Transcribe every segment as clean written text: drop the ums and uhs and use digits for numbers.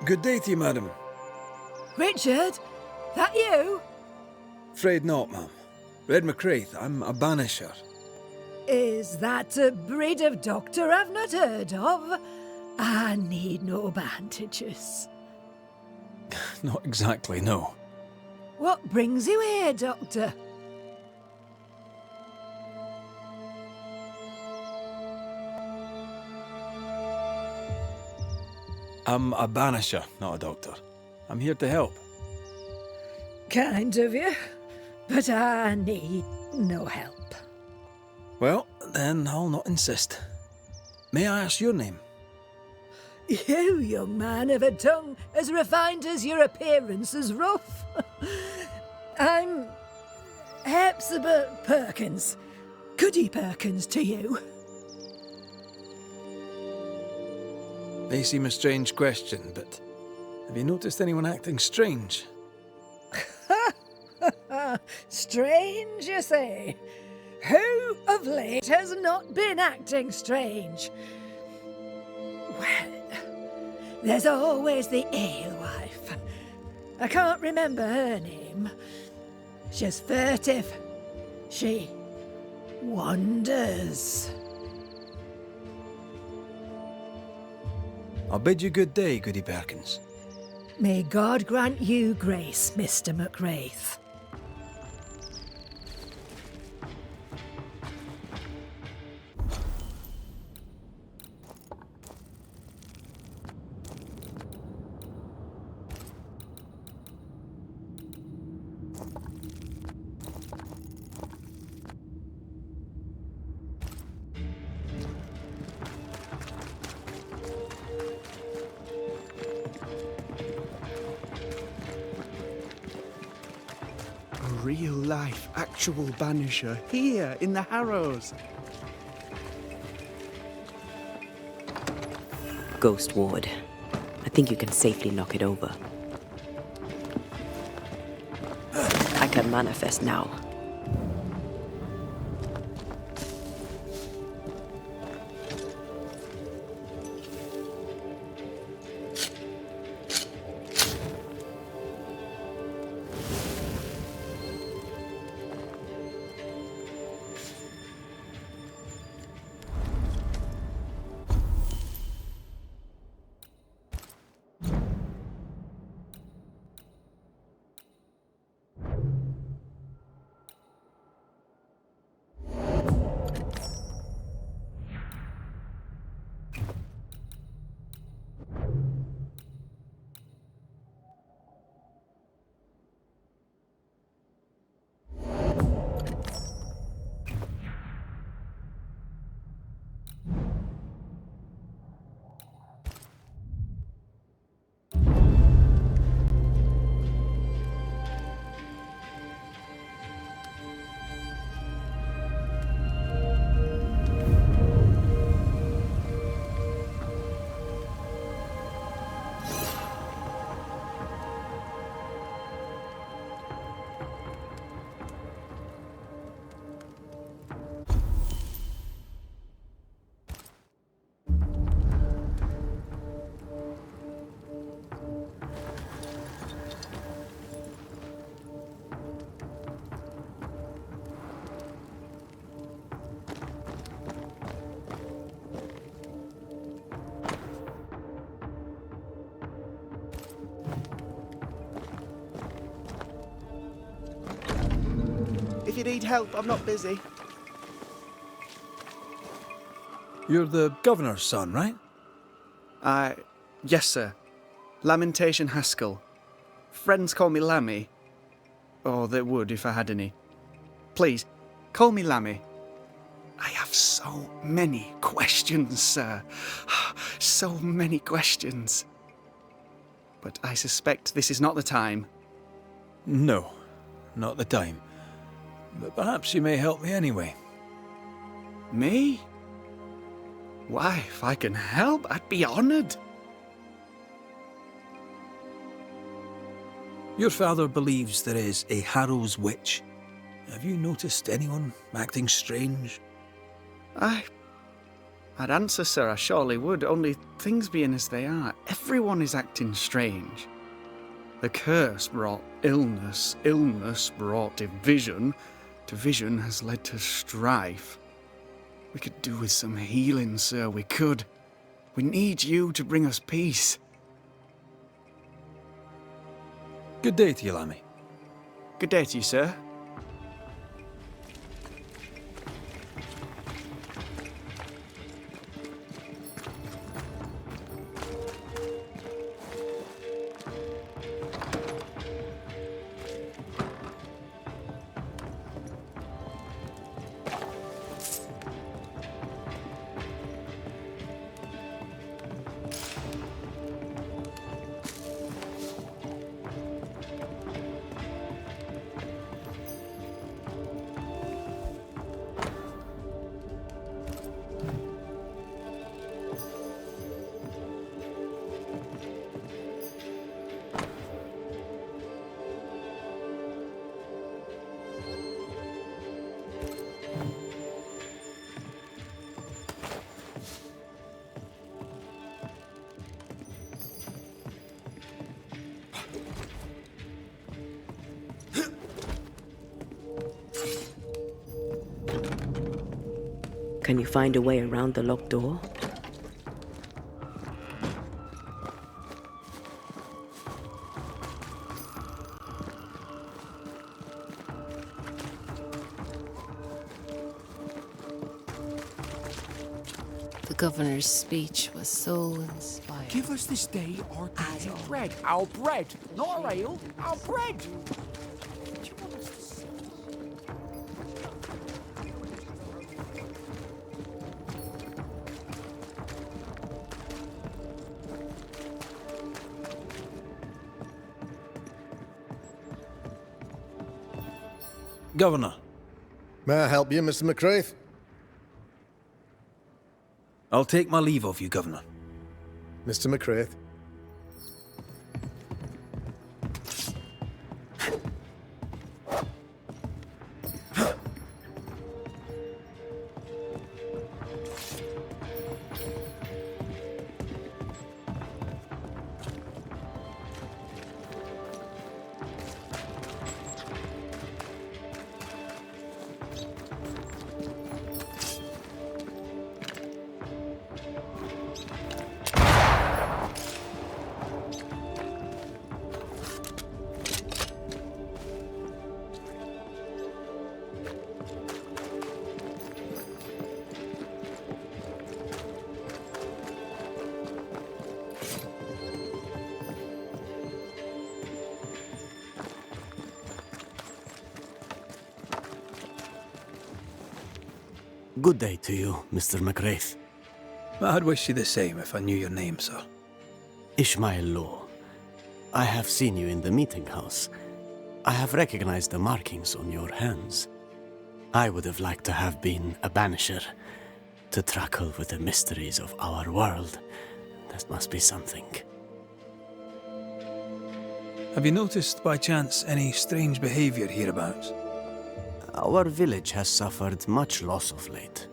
Good day to you, madam. Richard? That you? Afraid not, ma'am. Red McRaith, I'm a Banisher. Is that a breed of doctor I've not heard of? I need no bandages. Not exactly, no. What brings you here, Doctor? I'm a Banisher, not a doctor. I'm here to help. Kind of you, but I need no help. Well, then I'll not insist. May I ask your name? You, young man, have a tongue as refined as your appearance is rough. I'm Hepzibah Perkins. Goody Perkins to you. May seem a strange question, but have you noticed anyone acting strange? Strange, you say? Who of late has not been acting strange? Well, there's always the alewife. I can't remember her name. She's furtive. She wanders. I'll bid you good day, Goody Perkins. May God grant you grace, Mr. McRaith. Real-life, actual Banisher here in the Harrows. Ghost Ward. I think you can safely knock it over. I can manifest now. If you need help, I'm not busy. You're the governor's son, right? Yes, sir. Lamentation Haskell. Friends call me Lammy. Or they would if I had any. Please, call me Lammy. I have so many questions, sir. So many questions. But I suspect this is not the time. No, not the time. But perhaps you may help me anyway. Me? Why, if I can help, I'd be honoured. Your father believes there is a Harrows witch. Have you noticed anyone acting strange? I I'd answer, sir, I surely would, only things being as they are, everyone is acting strange. The curse brought illness, illness brought division, division has led to strife. We could do with some healing, sir, we could. We need you to bring us peace. Good day to you, Lammy. Good day to you, sir. Can you find a way around the locked door? The governor's speech was so inspiring. Give us this day our daily bread. Our bread, not our ale, our bread. Governor, May I help you, Mr. McRaith? I'll take my leave of you, Governor. Mr. McRaith? Good day to you, Mr. McRaith. I'd wish you the same if I knew your name, sir. Ishmael Law. I have seen you in the meeting house. I have recognized the markings on your hands. I would have liked to have been a banisher, to tackle with the mysteries of our world. That must be something. Have you noticed, by chance, any strange behavior hereabouts? Our village has suffered much loss of late.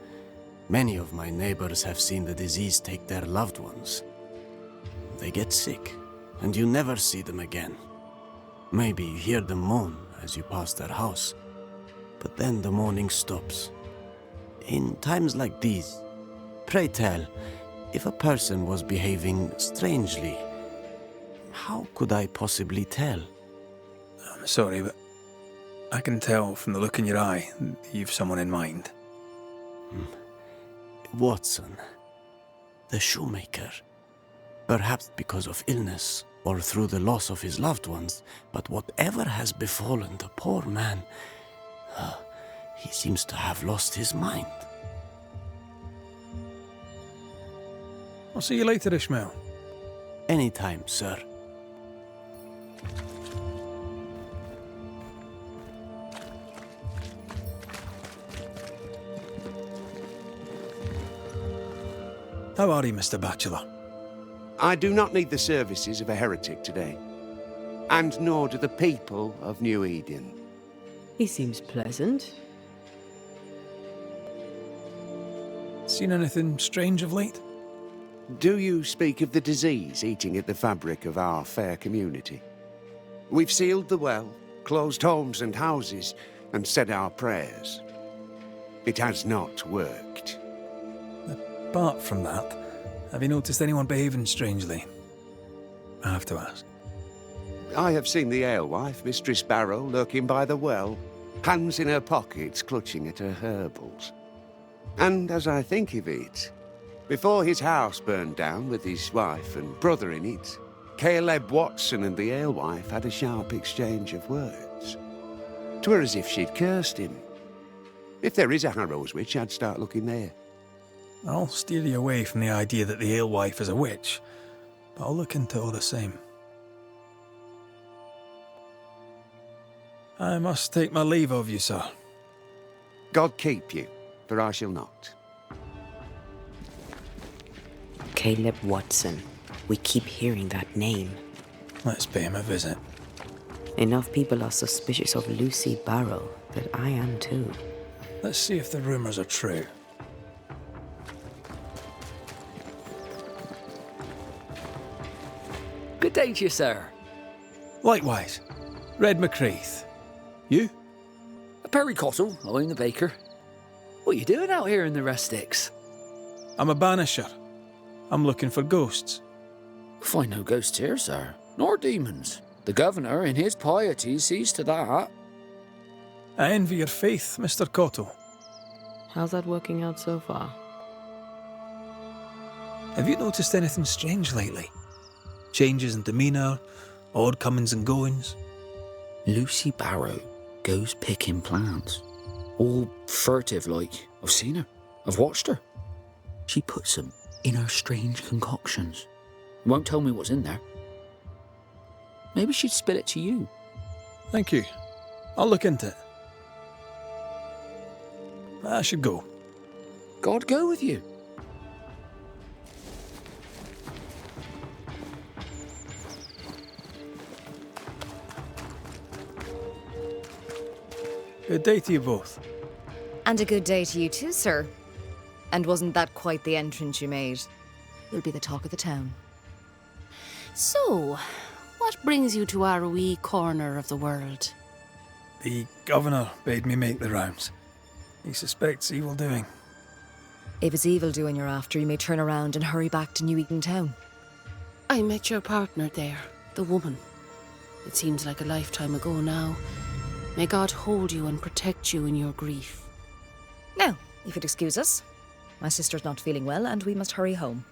Many of my neighbors have seen the disease take their loved ones. They get sick, and you never see them again. Maybe you hear them moan as you pass their house, but then the moaning stops. In times like these, pray tell, if a person was behaving strangely, how could I possibly tell? I'm sorry, but I can tell from the look in your eye that you've someone in mind. Watson, the shoemaker. Perhaps because of illness or through the loss of his loved ones, but whatever has befallen the poor man, he seems to have lost his mind. I'll see you later, Ishmael. Anytime, sir. How are you, Mr. Bachelor? I do not need the services of a heretic today, and nor do the people of New Eden. He seems pleasant. seen anything strange of late? Do you speak of the disease eating at the fabric of our fair community? We've sealed the well, closed homes and houses, and said our prayers. It has not worked. Apart from that, have you noticed anyone behaving strangely? I have to ask. I have seen the alewife, Mistress Barrow, lurking by the well, hands in her pockets clutching at her herbals. And as I think of it, before his house burned down with his wife and brother in it, Caleb Watson and the alewife had a sharp exchange of words. 'Twere as if she'd cursed him. If there is a Harrow's witch, I'd start looking there. I'll steer you away from the idea that the alewife is a witch, but I'll look into it all the same. I must take my leave of you, sir. God keep you, for I shall not. Caleb Watson. We keep hearing that name. Let's pay him a visit. Enough people are suspicious of Lucy Barrow that I am too. Let's see if the rumours are true. Good day to you, sir. Likewise. Red McCraith. You? Perry Cottle, I'm the baker. What you doing out here in the rustics? I'm a banisher. I'm looking for ghosts. Find no ghosts here, sir, nor demons. The governor, in his piety, sees to that. I envy your faith, Mr. Cottle. How's that working out so far? Have you noticed anything strange lately? Changes in demeanour, odd comings and goings? Lucy Barrow goes picking plants. All furtive like. I've seen her. I've watched her. She puts them in her strange concoctions. Won't tell me what's in there. Maybe she'd spill it to you. Thank you. I'll look into it. I should go. God go with you. Good day to you both. And a good day to you too, sir. And wasn't that quite the entrance you made? You'll be the talk of the town. So, what brings you to our wee corner of the world? The governor bade me make the rounds. He suspects evil doing. If it's evil doing you're after, you may turn around and hurry back to New Eden Town. I met your partner there, the woman. It seems like a lifetime ago now. May God hold you and protect you in your grief. Now, if you'd excuse us, my sister's not feeling well and we must hurry home.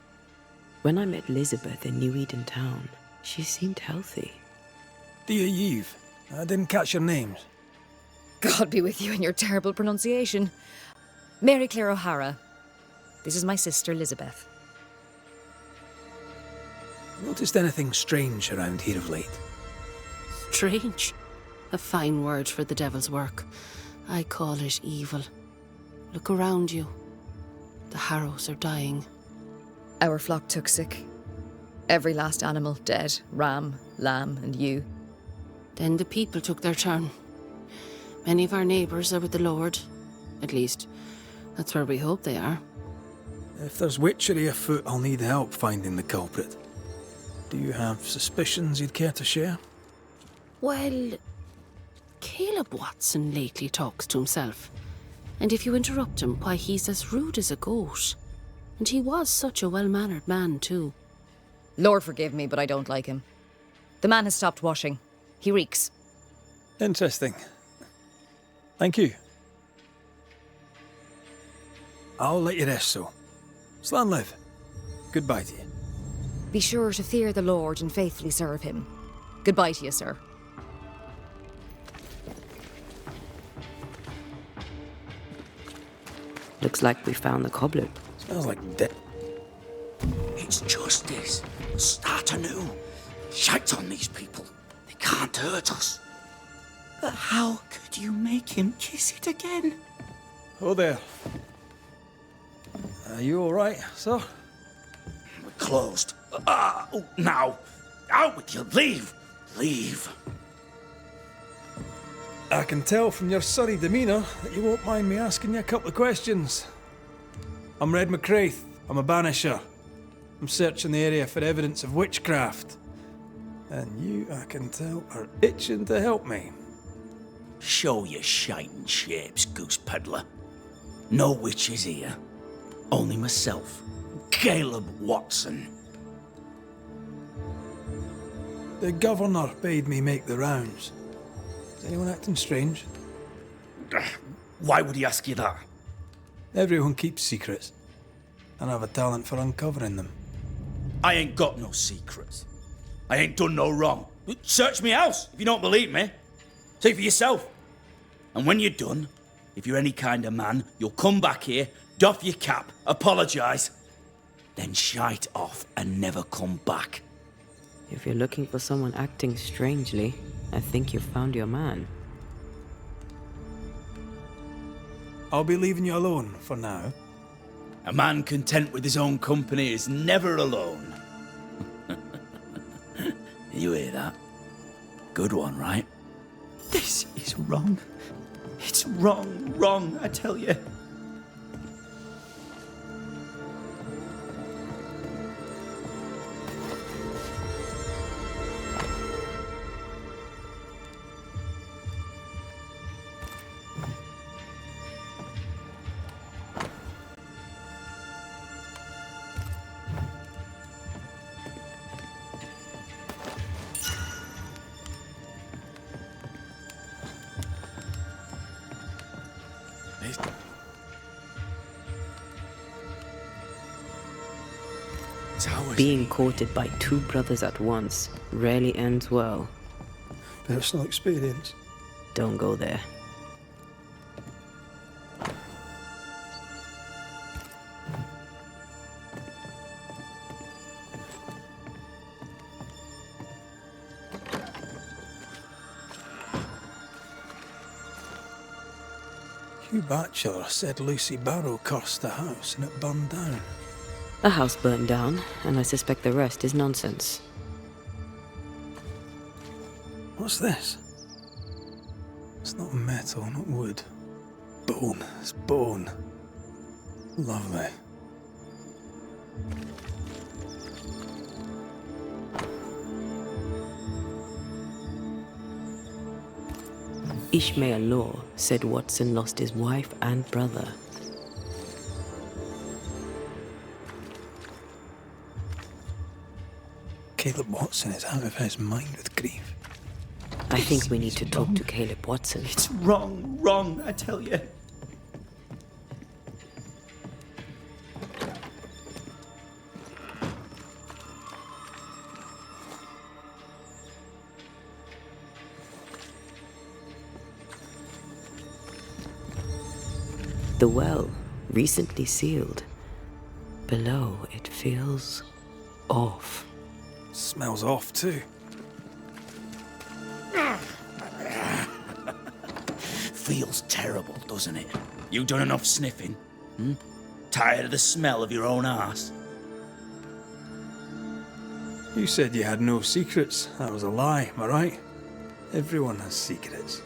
When I met Elizabeth in New Eden Town, she seemed healthy. Dear Eve, I didn't catch your names. God be with you and your terrible pronunciation. Mary Claire O'Hara. This is my sister, Elizabeth. Noticed anything strange around here of late? Strange. A fine word for the devil's work. I call it evil. Look around you. The Harrows are dying. Our flock took sick. Every last animal dead. Ram, lamb, and ewe. Then the people took their turn. Many of our neighbours are with the Lord. At least, that's where we hope they are. If there's witchery afoot, I'll need help finding the culprit. Do you have suspicions you'd care to share? Well, Caleb Watson lately talks to himself. And if you interrupt him, why, he's as rude as a goat. And he was such a well-mannered man, too. Lord forgive me, but I don't like him. The man has stopped washing. He reeks. Interesting. Thank you. I'll let you rest, so. Slan live. Goodbye to you. Be sure to fear the Lord and faithfully serve him. Goodbye to you, sir. Looks like we found the cobbler. Smells like death. It's justice. Start anew. Shite on these people. They can't hurt us. But how could you make him kiss it again? Oh there. Are you alright, sir? We're closed. Now. Out with you. Leave. Leave. I can tell from your surly demeanour that you won't mind me asking you a couple of questions. I'm Red McRaith. I'm a banisher. I'm searching the area for evidence of witchcraft. And you, I can tell, are itching to help me. Show your shining shapes, goose peddler. No witches here. Only myself, Caleb Watson. The governor bade me make the rounds. Is anyone acting strange? Why would he ask you that? Everyone keeps secrets, and I have a talent for uncovering them. I ain't got no secrets. I ain't done no wrong. Search me house if you don't believe me. See for yourself. And when you're done, if you're any kind of man, you'll come back here, doff your cap, apologise, then shite off and never come back. If you're looking for someone acting strangely, I think you've found your man. I'll be leaving you alone for now. A man content with his own company is never alone. You hear that? Good one, right? This is wrong. It's wrong, I tell you. Being courted by two brothers at once rarely ends well. Personal experience. Don't go there. Hugh Batchelor said Lucy Barrow cursed the house and it burned down. The house burned down, and I suspect the rest is nonsense. What's this? It's not metal, not wood. Bone. It's bone. Lovely. Ishmael Law said Watson lost his wife and brother. Caleb Watson is out of his mind with grief. I think we need to talk to Caleb Watson. It's wrong, I tell you. The well, recently sealed. Below, it feels off. Smells off too. Feels terrible, doesn't it? You done enough sniffing? Tired of the smell of your own arse? You said you had no secrets. That was a lie, am I right? Everyone has secrets.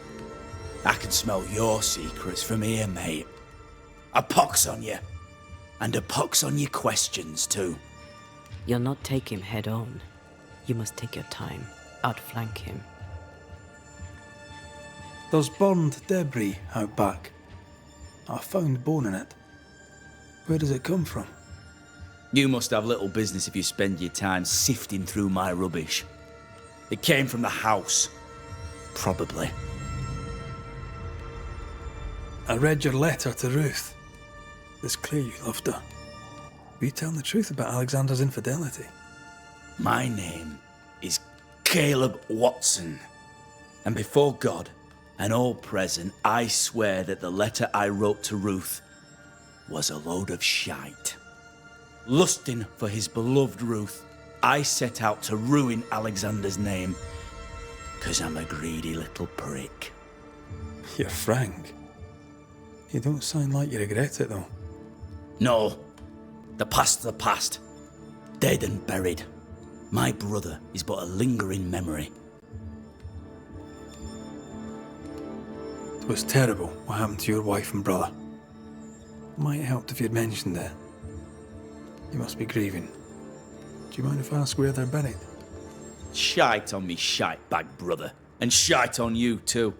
I can smell your secrets from here, mate. A pox on you. And a pox on your questions, too. You'll not take him head on. You must take your time, outflank him. There's burned debris out back. I found bone in it. Where does it come from? You must have little business if you spend your time sifting through my rubbish. It came from the house. Probably. I read your letter to Ruth. It's clear you loved her. Were you telling the truth about Alexander's infidelity? My name is Caleb Watson. And before God and all present, I swear that the letter I wrote to Ruth was a load of shite. Lusting for his beloved Ruth, I set out to ruin Alexander's name, 'cause I'm a greedy little prick. You're frank. You don't sound like you regret it, though. No. The past's the past. Dead and buried. My brother is but a lingering memory. It was terrible what happened to your wife and brother. Might have helped if you'd mentioned it. You must be grieving. Do you mind if I ask where they're buried? Shite on me shite bag brother, and shite on you too.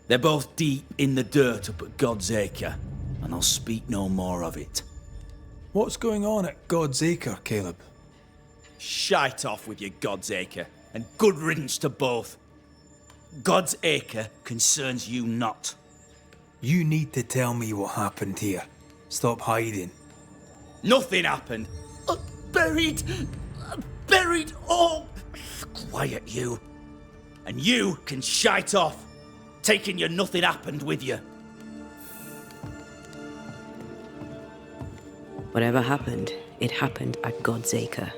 They're both deep in the dirt up at God's Acre, and I'll speak no more of it. What's going on at God's Acre, Caleb? Shite off with your God's Acre, and good riddance to both. God's Acre concerns you not. You need to tell me what happened here. Stop hiding. Nothing happened. Buried all. Quiet, you. And you can shite off, taking your nothing happened with you. Whatever happened, it happened at God's Acre.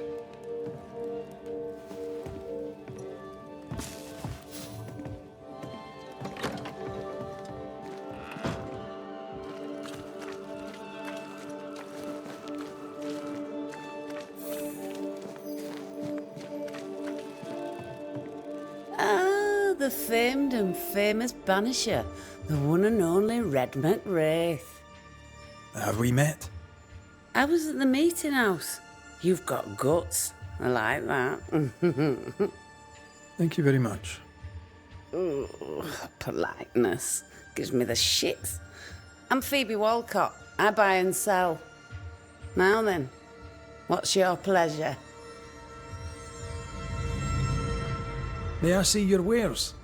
The famed and famous Banisher, the one and only Red Raith. Have we met? I was at the meeting house. You've got guts. I like that. Thank you very much. Ooh, politeness gives me the shits. I'm Phoebe Walcott. I buy and sell. Now then, what's your pleasure? May I see your wares?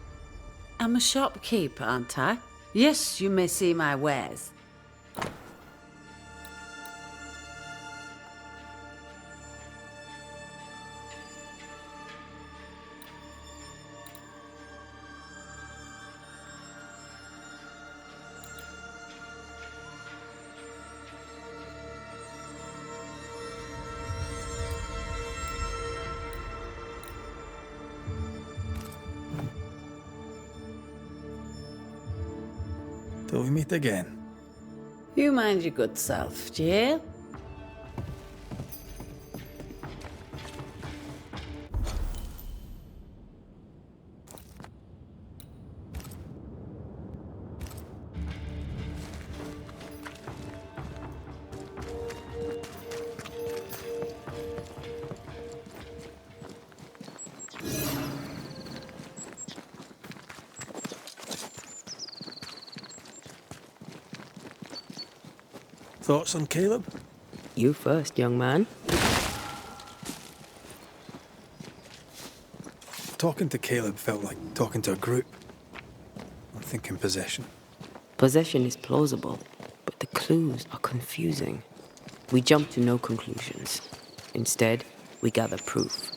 I'm a shopkeeper, aren't I? Yes, you may see my wares. Till we meet again. You mind your good self, do you hear? Thoughts on Caleb? You first, young man. Talking to Caleb felt like talking to a group. I'm thinking possession. Possession is plausible, but the clues are confusing. We jump to no conclusions. Instead, we gather proof.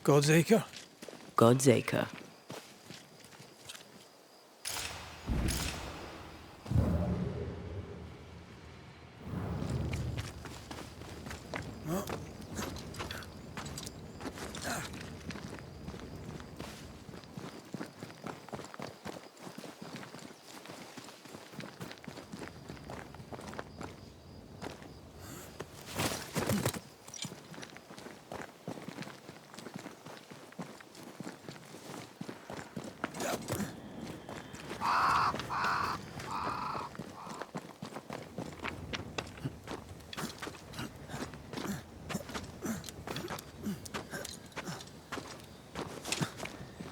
God's Acre? God's Acre.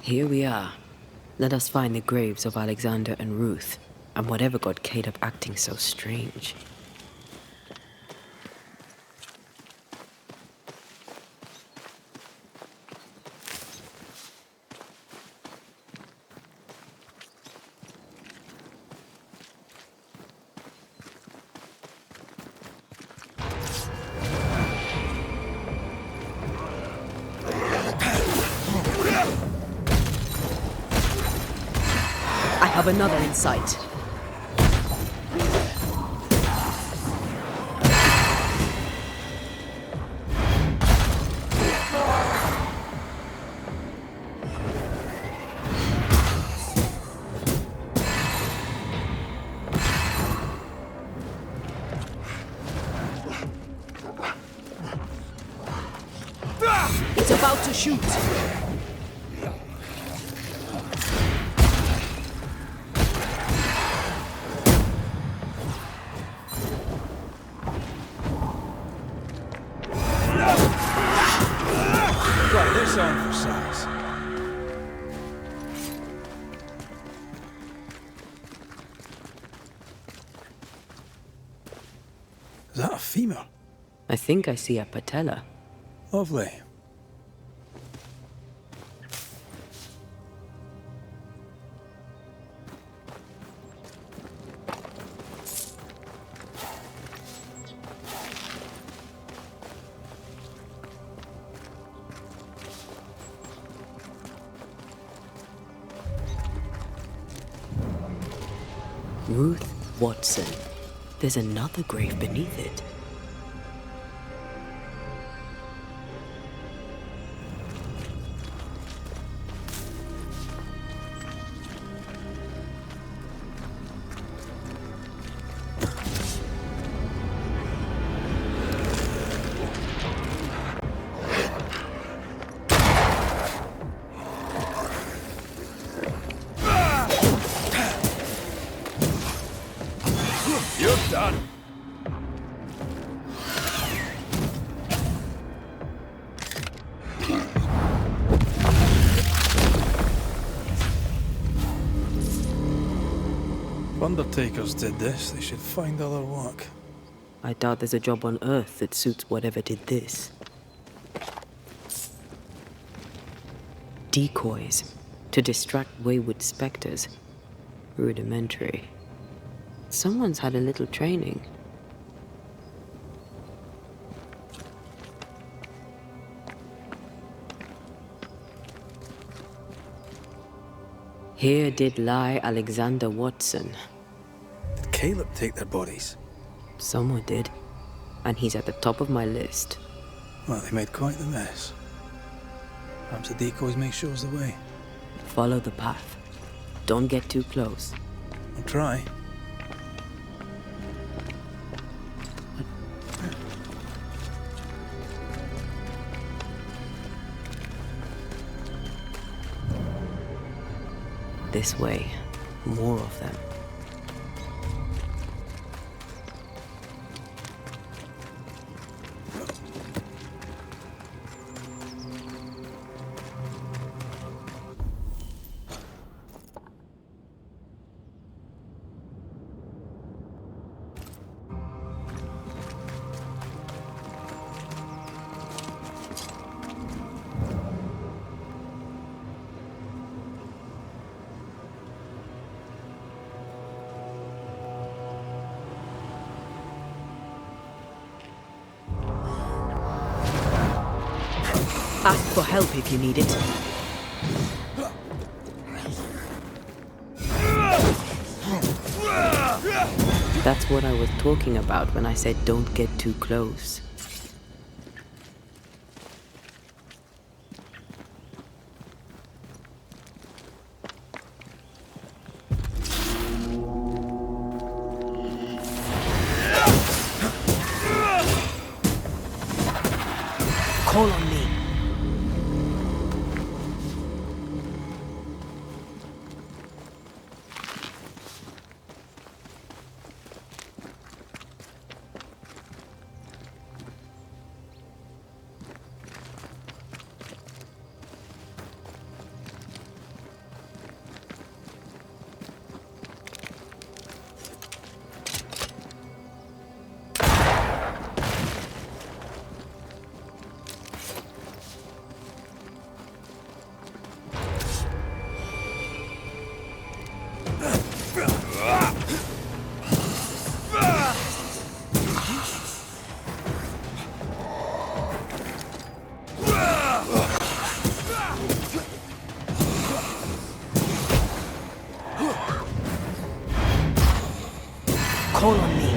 Here we are. Let us find the graves of Alexander and Ruth, and whatever got Caleb acting so strange. I have another in sight. shoot! Got this on for size. Is that a femur? I think I see a patella. Lovely. Ruth Watson. There's another grave beneath it. You're done. If undertakers did this, they should find other work. I doubt there's a job on Earth that suits whatever did this. Decoys to distract wayward specters. Rudimentary. Someone's had a little training. Here did lie Alexander Watson. Did Caleb take their bodies? Someone did. And he's at the top of my list. Well, they made quite the mess. Perhaps the decoys may show us the way. Follow the path. Don't get too close. I'll try. This way. More of them. Ask for help if you need it. That's what I was talking about when I said don't get too close. Call on me. Call on me.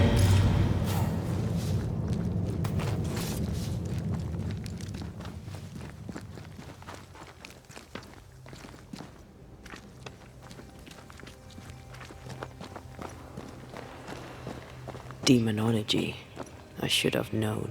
Demonology. I should have known.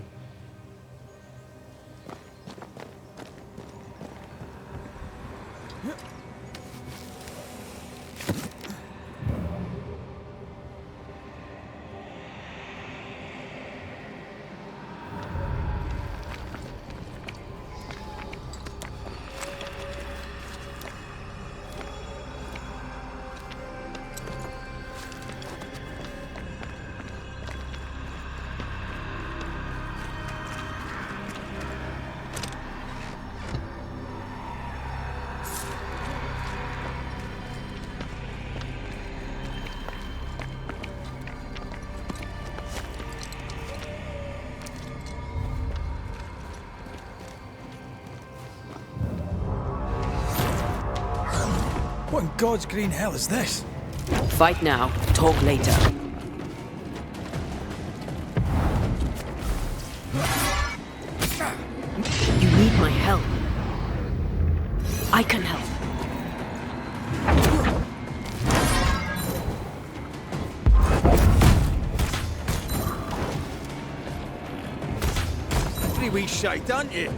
What in God's green hell is this? Fight now, talk later. You need my help. I can help. Pretty wee shite, aren't you?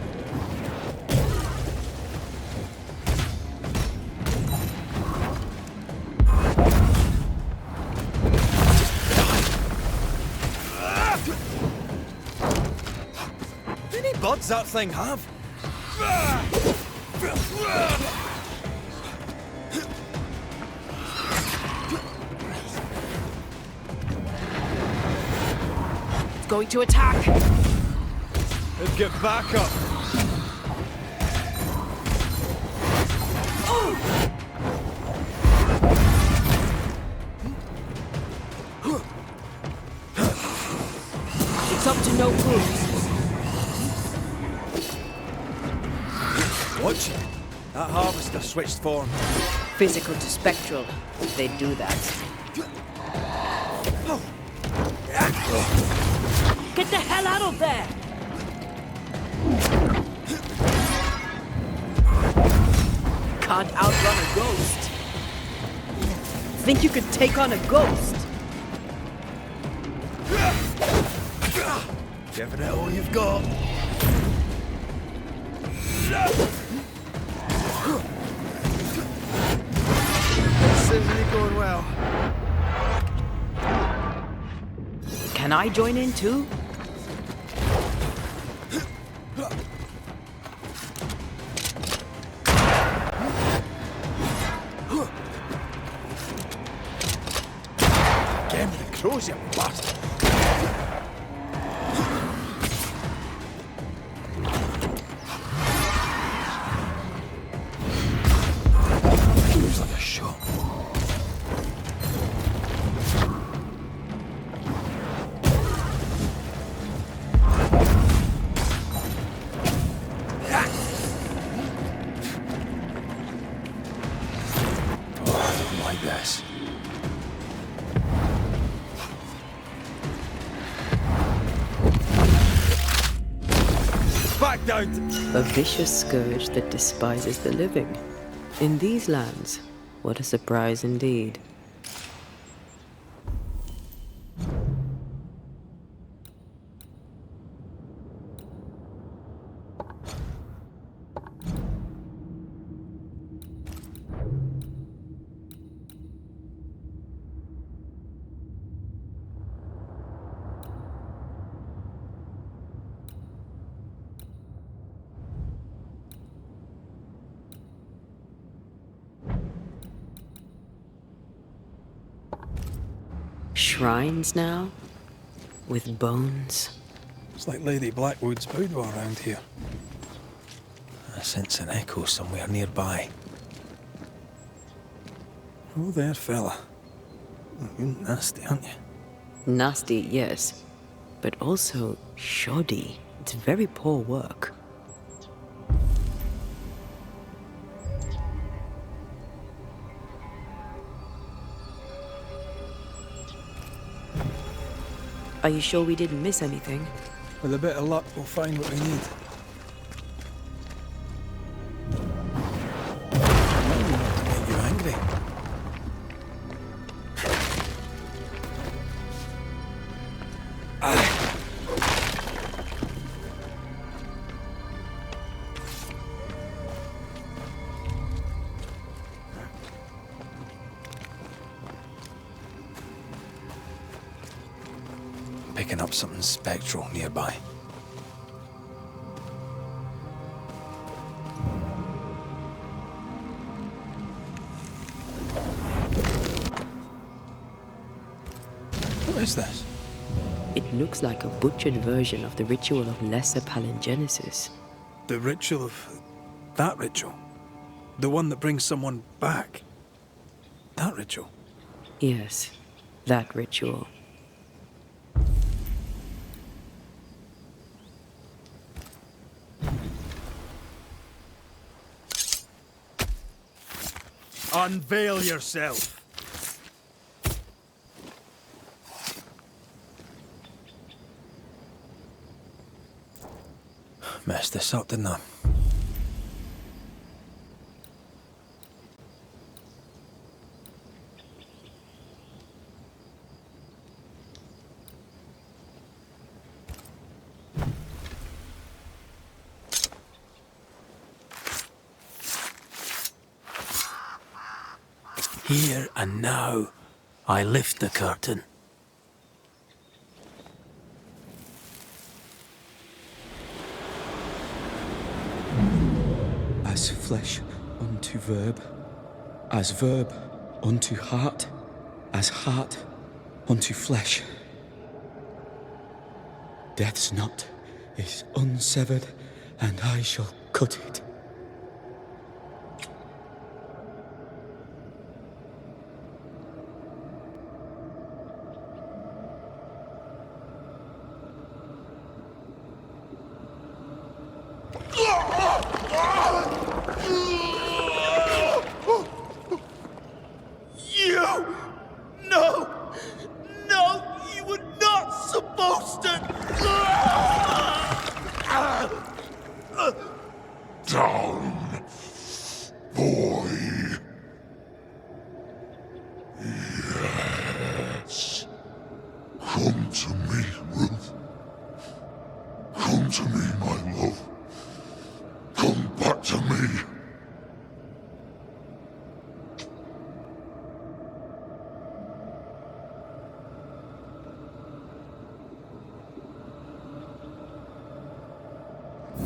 Buds that thing have? It's going to attack. Let's get back up. It's up to no good. Watch it. That harvester switched form. Physical to spectral. They do that. Get the hell out of there! Can't outrun a ghost. Think you could take on a ghost? Giving it all you've got. This isn't going well. Can I join in too? Get me the crows, you bastard. Looks like a shot. This. Back down! A vicious scourge that despises the living. In these lands, what a surprise indeed. Shrines now? With bones? It's like Lady Blackwood's boudoir around here. I sense an echo somewhere nearby. Oh there, fella. You're nasty, aren't you? Nasty, yes. But also shoddy. It's very poor work. Are you sure we didn't miss anything? With a bit of luck, we'll find what we need. Make you angry. picking up something spectral nearby. What is this? It looks like a butchered version of the ritual of Lesser Palingenesis. The ritual of... that ritual? The one that brings someone back? That ritual? Yes, that ritual. Unveil yourself! Messed this up, didn't I? Here and now, I lift the curtain. As flesh unto verb, as verb unto heart, as heart unto flesh. Death's knot is unsevered, and I shall cut it. Down, boy. Yes. Come to me, Ruth. Come to me, my love. Come back to me.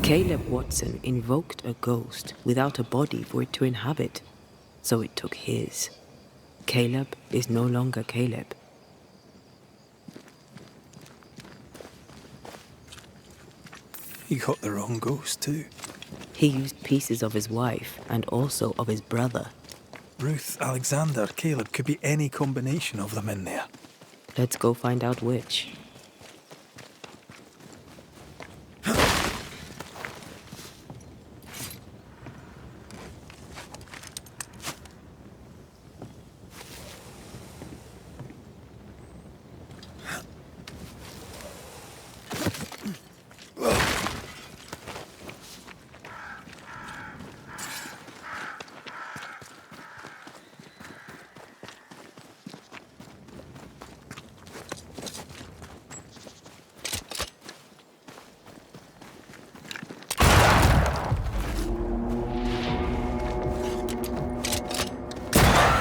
Caleb Watson invoked a ghost without a body for it to inhabit, so it took his. Caleb is no longer Caleb. He got the wrong ghost too. He used pieces of his wife and also of his brother. Ruth, Alexander, Caleb, could be any combination of them in there. Let's go find out which.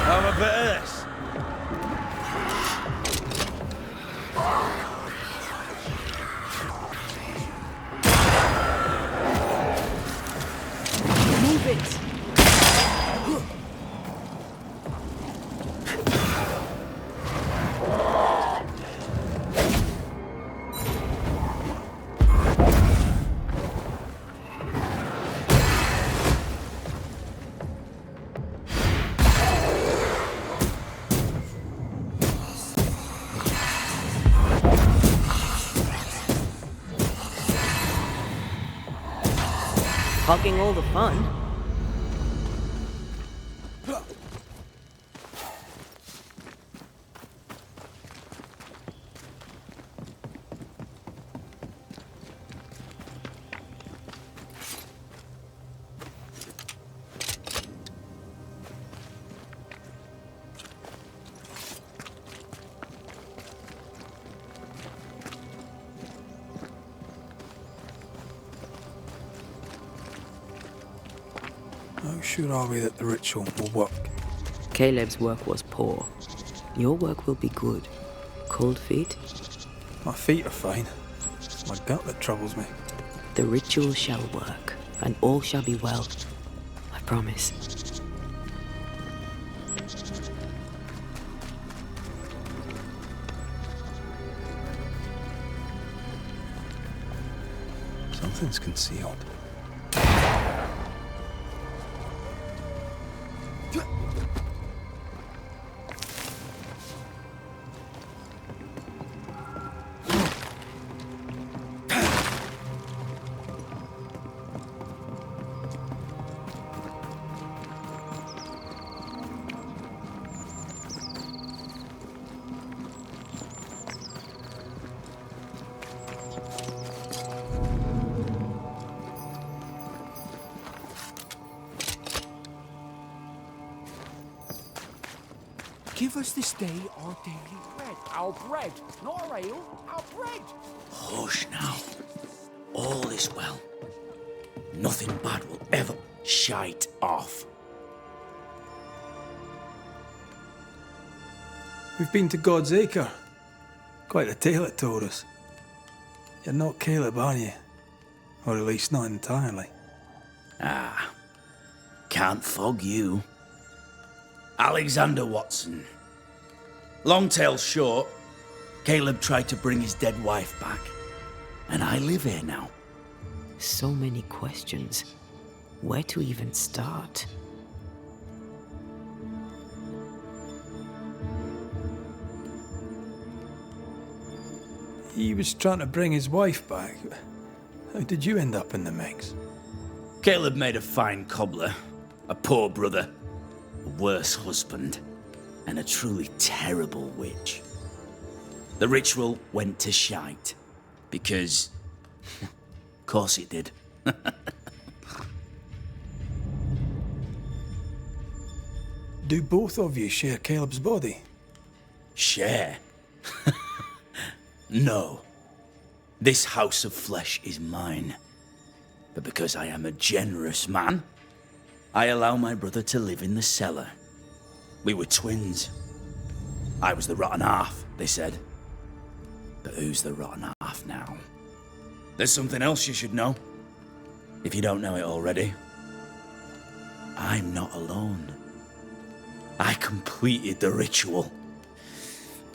Have a bit of this. Move it! Hogging all the fun. How sure are we that the ritual will work? Caleb's work was poor. Your work will be good. Cold feet? My feet are fine. It's my gut that troubles me. The ritual shall work, and all shall be well. I promise. Something's concealed. Give us this day our daily bread. Our bread, not our ale, our bread. Hush now. All is well. Nothing bad will ever shite off. We've been to God's Acre. Quite a tale it told us. You're not Caleb, are you? Or at least not entirely. Ah, can't fog you. Alexander Watson. Long tale short, Caleb tried to bring his dead wife back, and I live here now. So many questions. Where to even start? He was trying to bring his wife back. How did you end up in the mix? Caleb made a fine cobbler, a poor brother, a worse husband, and a truly terrible witch. The ritual went to shite, because... of course it did. Do both of you share Caleb's body? Share? No. This house of flesh is mine. But because I am a generous man, I allow my brother to live in the cellar. We were twins. I was the rotten half, they said. But who's the rotten half now? There's something else you should know, if you don't know it already. I'm not alone. I completed the ritual.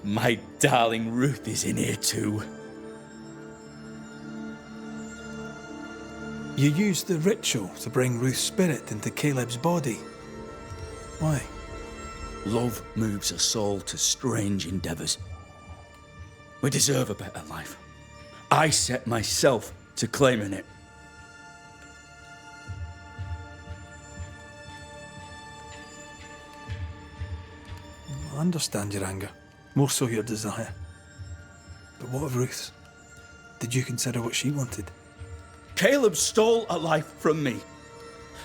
My darling Ruth is in here too. You used the ritual to bring Ruth's spirit into Caleb's body. Why? Love moves a soul to strange endeavors. We deserve a better life. I set myself to claiming it. I understand your anger, more so your desire. But what of Ruth's? Did you consider what she wanted? Caleb stole a life from me,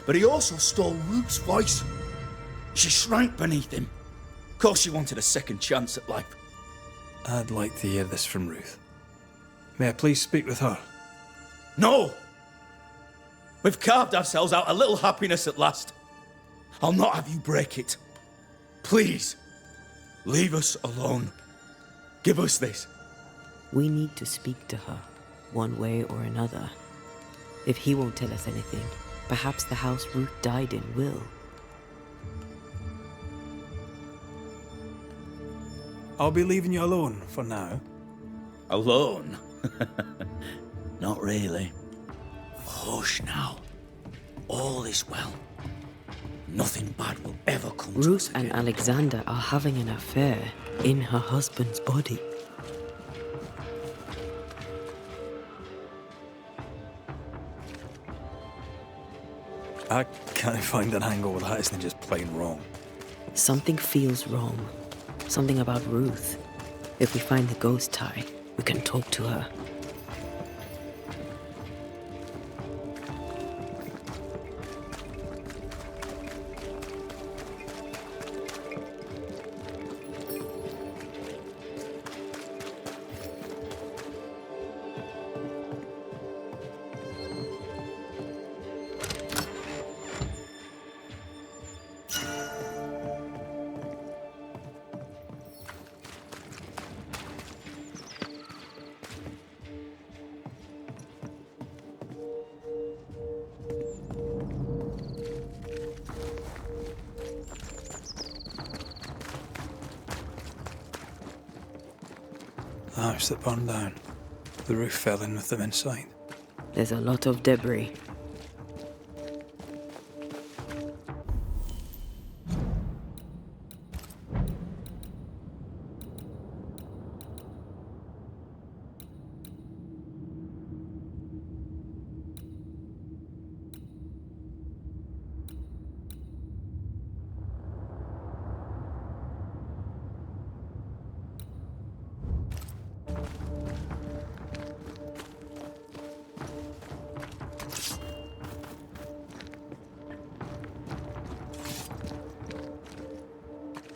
but he also stole Ruth's voice. She shrank beneath him. Of course she wanted a second chance at life. I'd like to hear this from Ruth. May I please speak with her? No! We've carved ourselves out a little happiness at last. I'll not have you break it. Please, leave us alone. Give us this. We need to speak to her, one way or another. If he won't tell us anything, perhaps the house Ruth died in will. I'll be leaving you alone for now. Alone? Not really. Hush now. All is well. Nothing bad will ever come to us Ruth again. and Alexander are having an affair in her husband's body. I can't find an angle that isn't just plain wrong. Something feels wrong. Something about Ruth. If we find the ghost tie, we can talk to her. The house that burned down. The roof fell in with them inside. There's a lot of debris.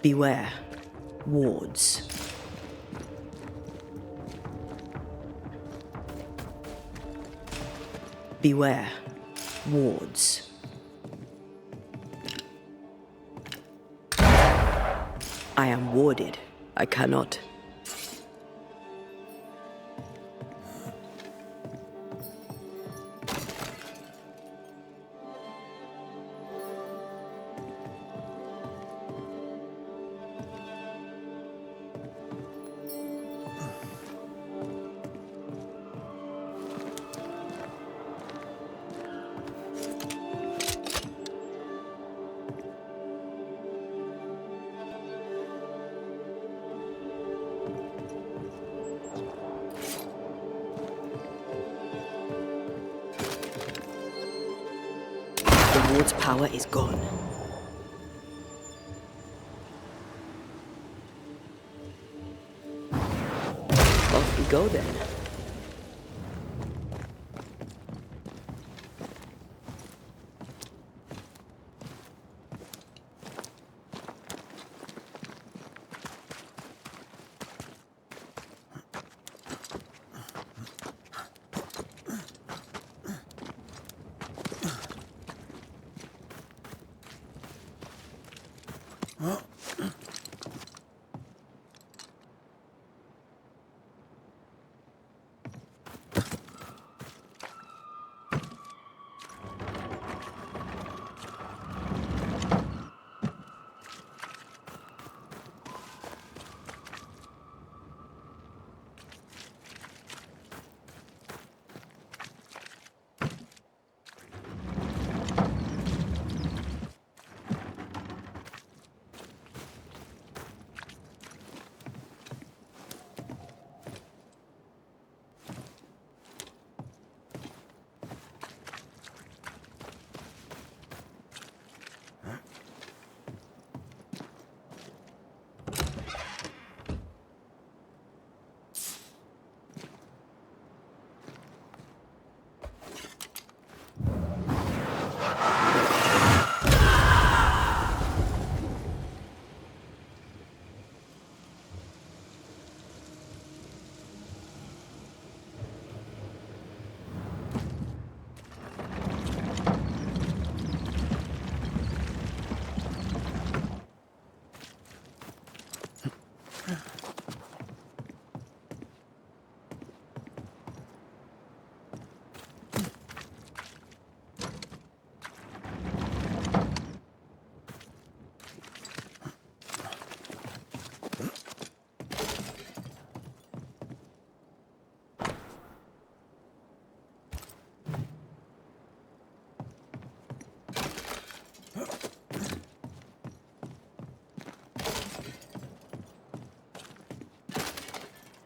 Beware. Wards. Beware. Wards. I am warded. I cannot. The ward's power is gone. Off we go then.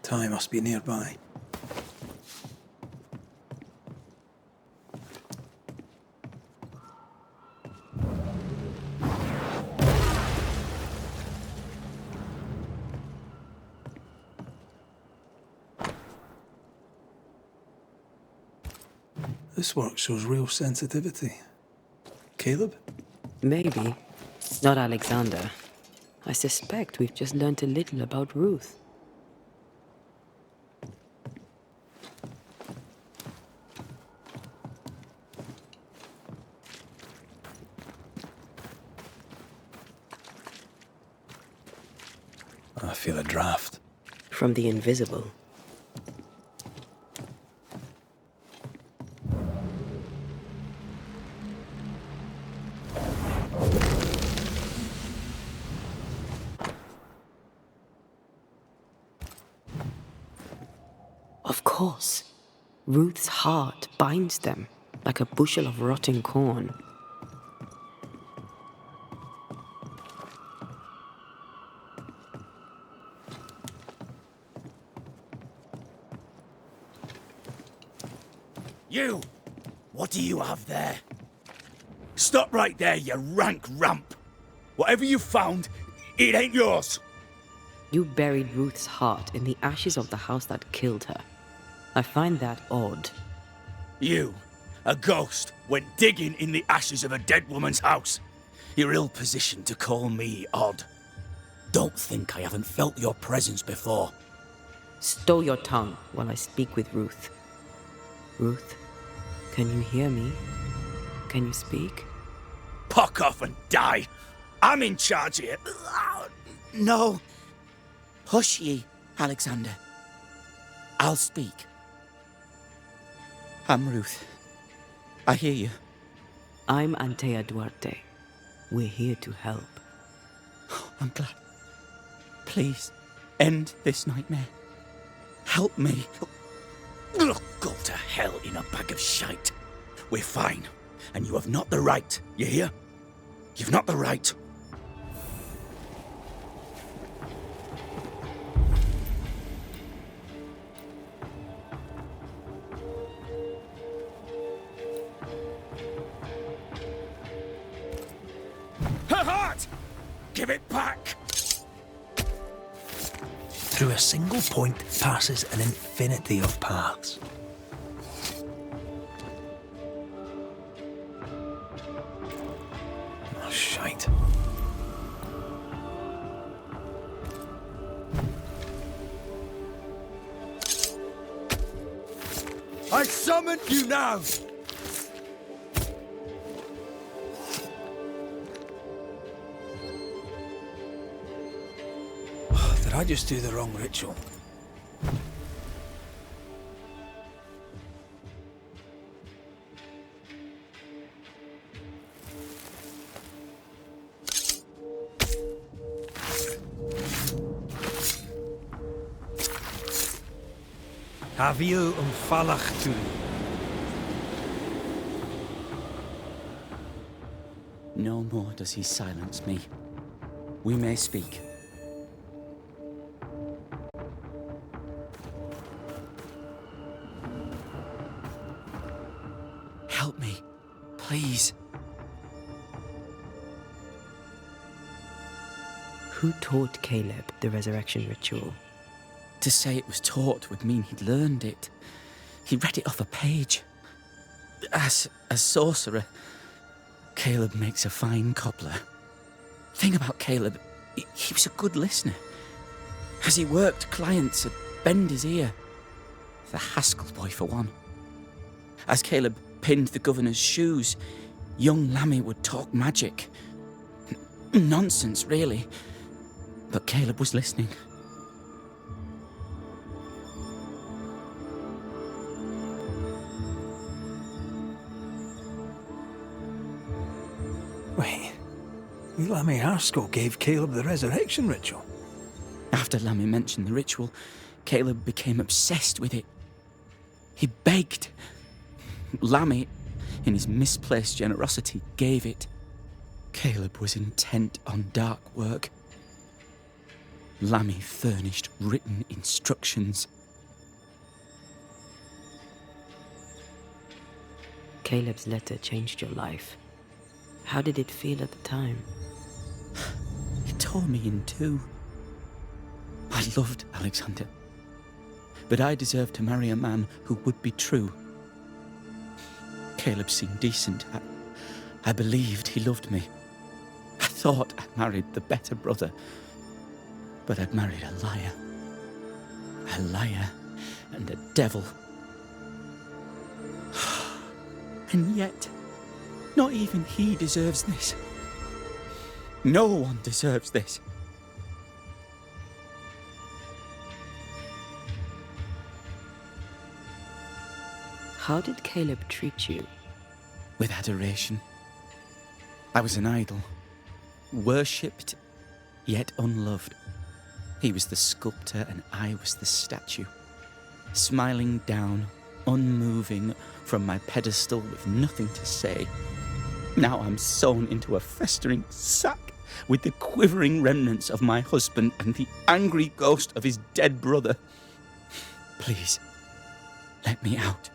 Ty must be nearby. This work shows real sensitivity. Caleb? Maybe. Not Alexander. I suspect we've just learned a little about Ruth. I feel a draft. From the invisible. course. Ruth's heart binds them like a bushel of rotting corn. You! What do you have there? Stop right there, you rank rump! Whatever you found, it ain't yours! You buried Ruth's heart in the ashes of the house that killed her. I find that odd. You, a ghost, went digging in the ashes of a dead woman's house. You're ill-positioned to call me odd. Don't think I haven't felt your presence before. Stow your tongue while I speak with Ruth. Ruth, can you hear me? Can you speak? Puck off and die! I'm in charge here. No. Hush ye, Alexander. I'll speak. I'm Ruth. I hear you. I'm Antea Duarte. We're here to help. I'm glad. Please, end this nightmare. Help me. Go to hell in a bag of shite. We're fine, and you have not the right, you hear? You've not the right. Her heart! Give it back! Through a single point passes an infinity of paths. Oh, shite. I summon you now! Did I just do the wrong ritual? Haviu falach. No more does he silence me. We may speak. Help me, please. Who taught Caleb the resurrection ritual? To say it was taught would mean he'd learned it. He read it off a page. As a sorcerer, Caleb makes a fine cobbler. Thing about Caleb, he was a good listener. As he worked, clients would bend his ear. The Haskell boy, for one. As Caleb pinned the governor's shoes, young Lammy would talk magic. Nonsense, really. But Caleb was listening. Wait, Lammy Haskell gave Caleb the resurrection ritual? After Lammy mentioned the ritual, Caleb became obsessed with it. He begged. Lammy, in his misplaced generosity, gave it. Caleb was intent on dark work. Lammy furnished written instructions. Caleb's letter changed your life. How did it feel at the time? It tore me in two. I loved Alexander, but I deserved to marry a man who would be true. Caleb seemed decent. I believed he loved me. I thought I married the better brother, but I'd married a liar. A liar and a devil. And yet, not even he deserves this. No one deserves this. How did Caleb treat you? With adoration. I was an idol. Worshipped, yet unloved. He was the sculptor and I was the statue. smiling down, unmoving from my pedestal with nothing to say. Now I'm sewn into a festering sack with the quivering remnants of my husband and the angry ghost of his dead brother. Please, let me out.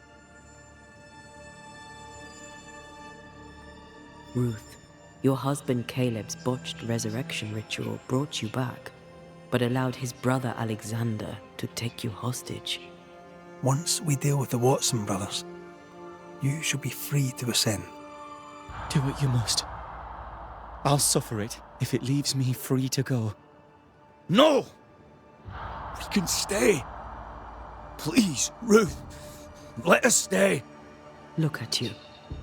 Ruth, your husband Caleb's botched resurrection ritual brought you back, but allowed his brother Alexander to take you hostage. Once we deal with the Watson brothers, you shall be free to ascend. Do what you must. I'll suffer it if it leaves me free to go. No! We can stay. Please, Ruth, let us stay. Look at you.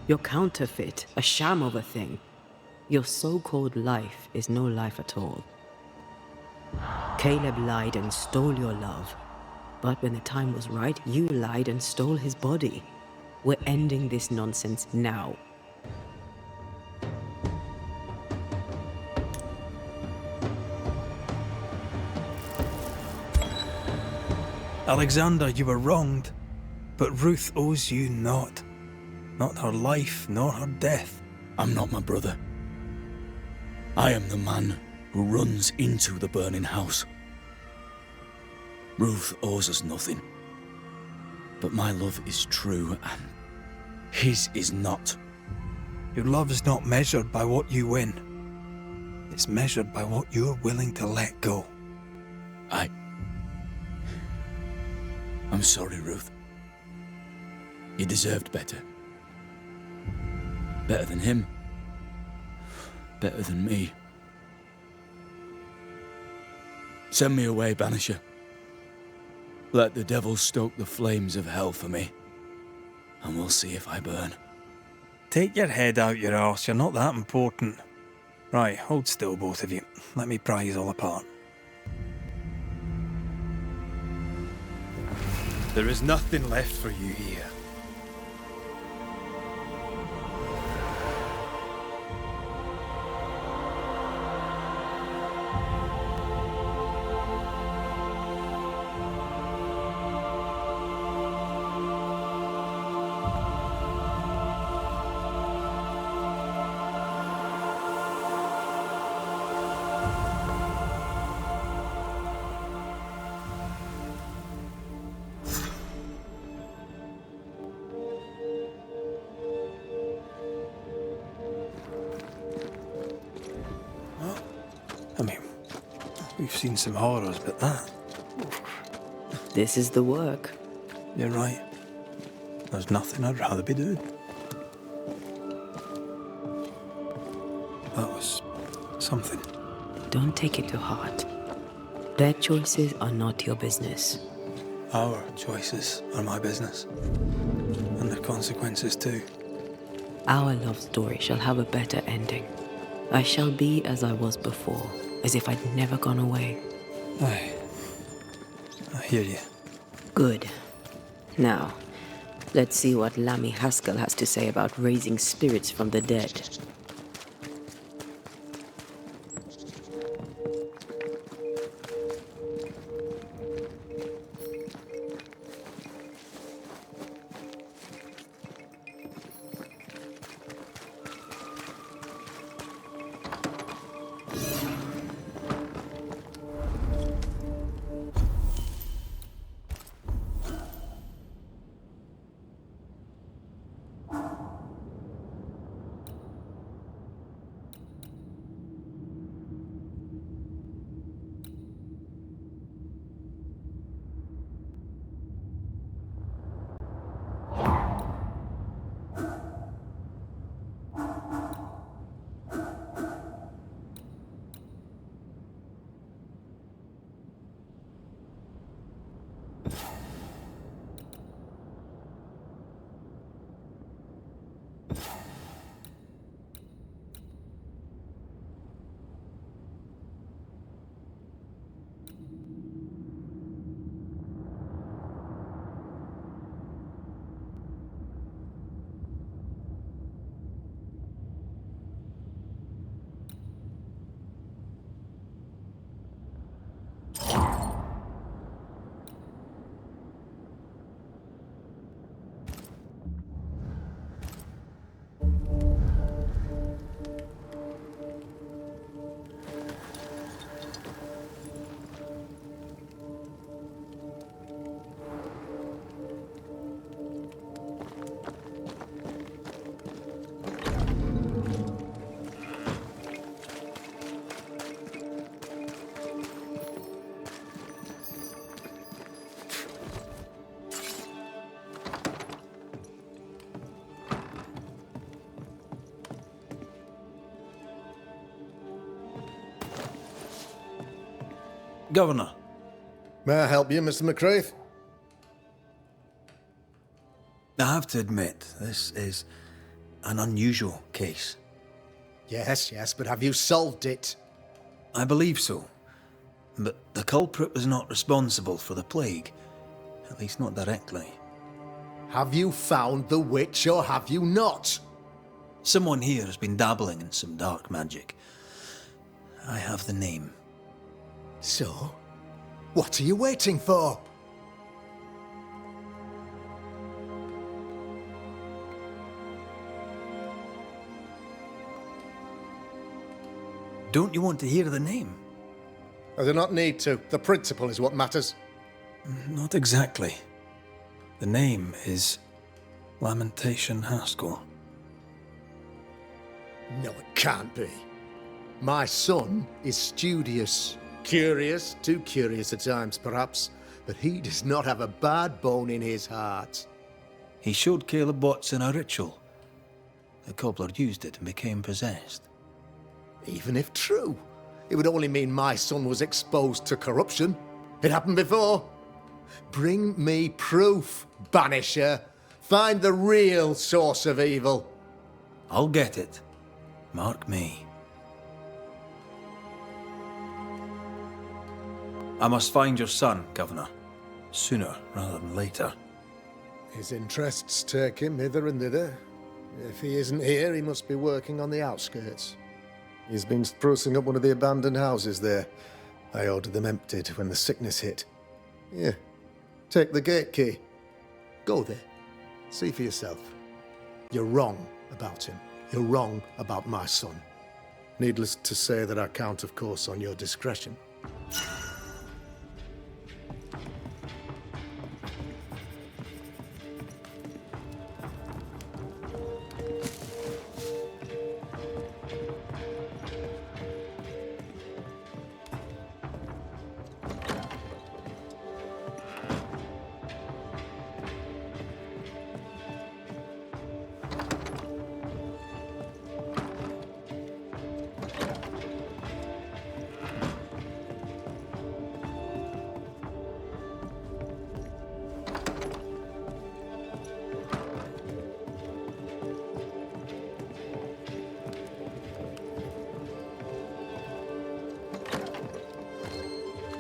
You're counterfeit, a sham of a thing. Your so-called life is no life at all. Caleb lied and stole your love. But when the time was right, you lied and stole his body. We're ending this nonsense now. Alexander, you were wronged, but Ruth owes you naught. Not her life, nor her death. I'm not my brother. I am the man who runs into the burning house. Ruth owes us nothing. But my love is true, and his is not. Your love is not measured by what you win. It's measured by what you're willing to let go. I'm sorry, Ruth. You deserved better. Better than him. Better than me. Send me away, Banisher. Let the devil stoke the flames of hell for me, and we'll see if I burn. Take your head out your arse, you're not that important. Right, hold still, both of you. Let me pry you all apart. There is nothing left for you here. We've seen some horrors, but that... This is the work. You're right. There's nothing I'd rather be doing. That was something. Don't take it to heart. Their choices are not your business. Our choices are my business. And their consequences too. Our love story shall have a better ending. I shall be as I was before, as if I'd never gone away. Aye. I hear you. Good. Now, let's see what Lammy Haskell has to say about raising spirits from the dead. Governor. May I help you, Mr. McCraith? I have to admit, this is an unusual case. Yes, but have you solved it? I believe so. But the culprit was not responsible for the plague. At least not directly. Have you found the witch or have you not? Someone here has been dabbling in some dark magic. I have the name. So? What are you waiting for? Don't you want to hear the name? I do not need to. The principle is what matters. Not exactly. The name is Lamentation Haskell. No, it can't be. My son is studious. Curious, too curious at times perhaps, but he does not have a bad bone in his heart. He showed Caleb Watson a ritual. The cobbler used it and became possessed. Even if true, it would only mean my son was exposed to corruption. It happened before. Bring me proof, Banisher. Find the real source of evil. I'll get it. Mark me. I must find your son, Governor. Sooner rather than later. His interests take him hither and thither. If he isn't here, he must be working on the outskirts. He's been sprucing up one of the abandoned houses there. I ordered them emptied when the sickness hit. Here, take the gate key. Go there. See for yourself. You're wrong about him. You're wrong about my son. Needless to say that I count, of course, on your discretion.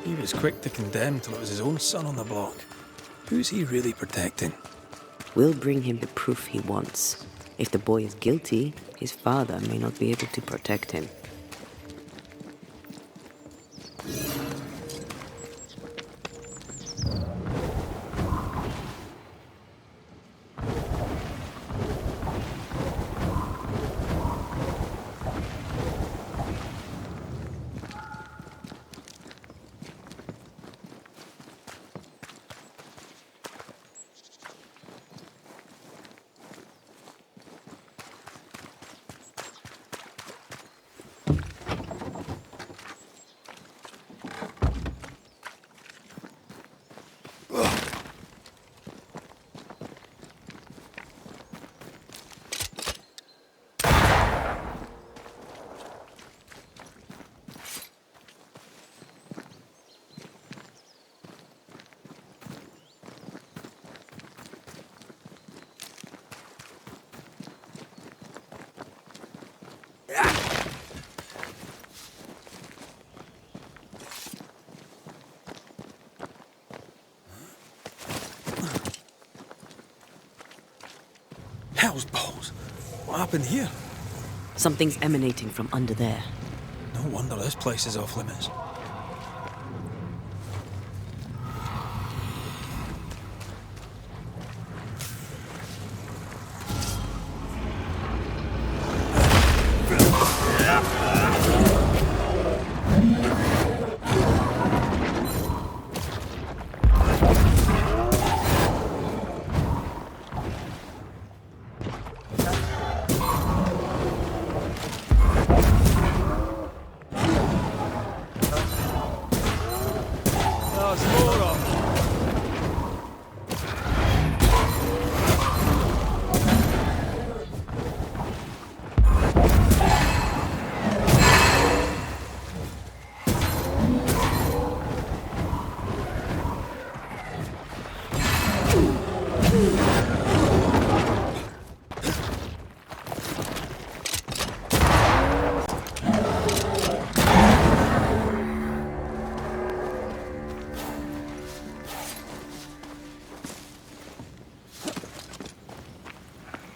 He was quick to condemn till it was his own son on the block. Who's he really protecting? We'll bring him the proof he wants. If the boy is guilty, his father may not be able to protect him. Hell's balls! What happened here? Something's emanating from under there. No wonder this place is off limits.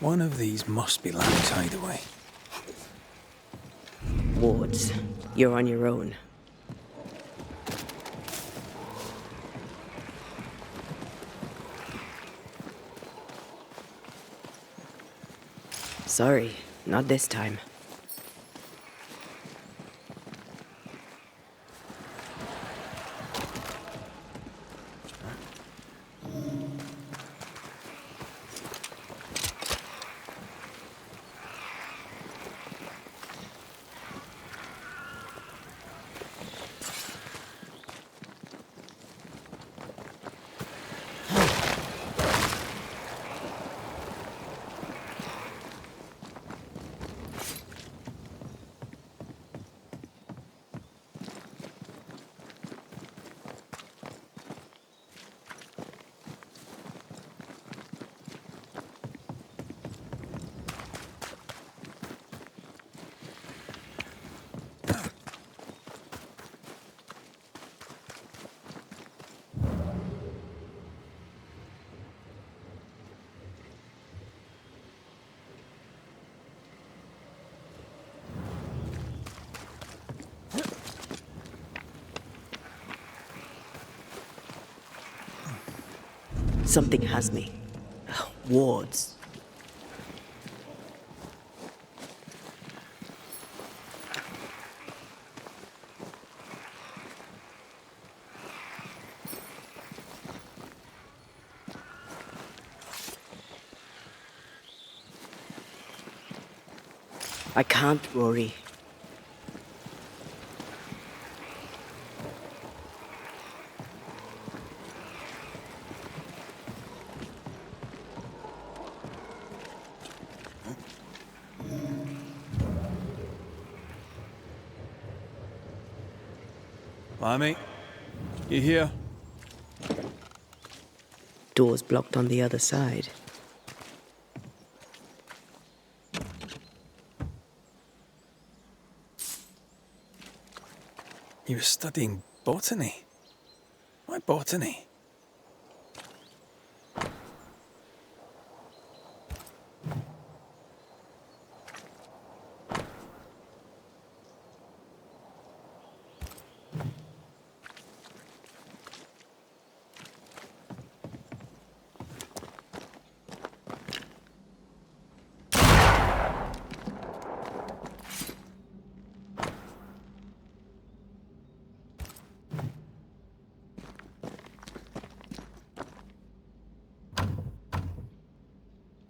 One of these must be Lammy's hideaway. Wards, you're on your own. Sorry, not this time. Something has me. Wards. I can't, Rory. Lammy, you here? Door's blocked on the other side. He was studying botany. Why botany?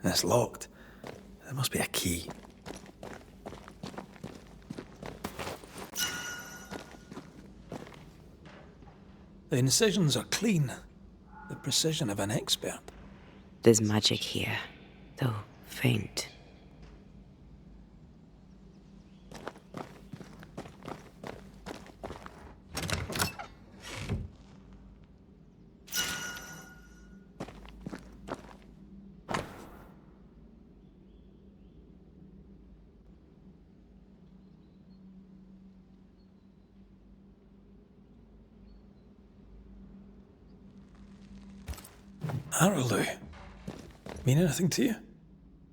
It's locked. There must be a key. The incisions are clean. The precision of an expert. There's magic here, though faint. Araloo. Mean anything to you?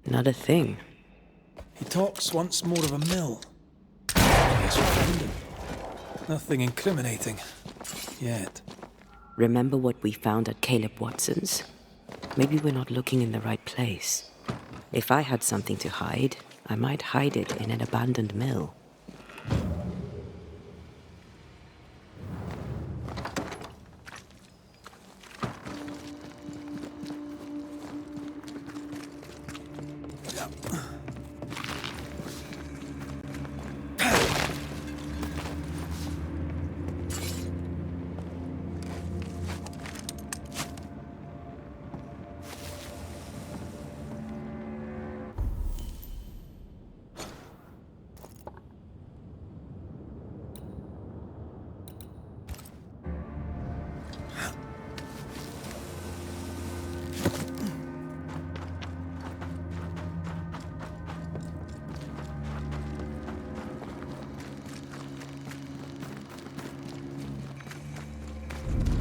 Not a thing. He talks once more of a mill. I guess we found him. Nothing incriminating. Yet. Remember what we found at Caleb Watson's? Maybe we're not looking in the right place. If I had something to hide, I might hide it in an abandoned mill.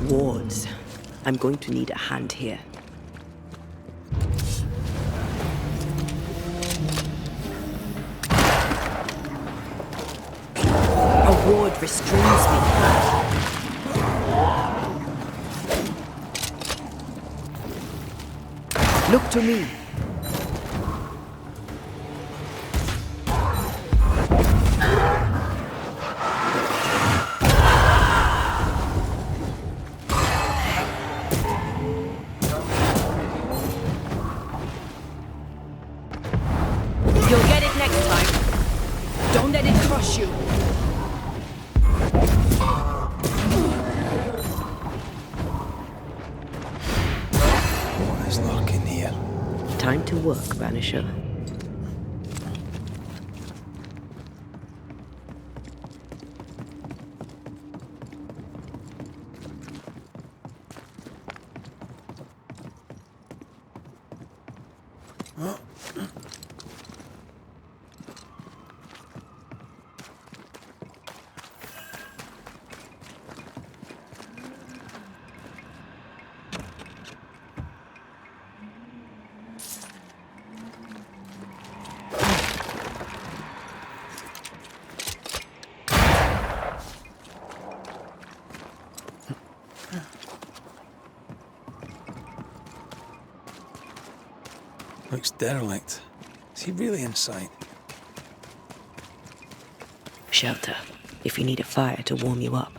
Wards. I'm going to need a hand here. It restrains me. Look to me. You'll get it next time. Don't let it crush you. What is lurking here? Time to work, Banisher. Looks derelict. Is he really inside? Shelter, if you need a fire to warm you up.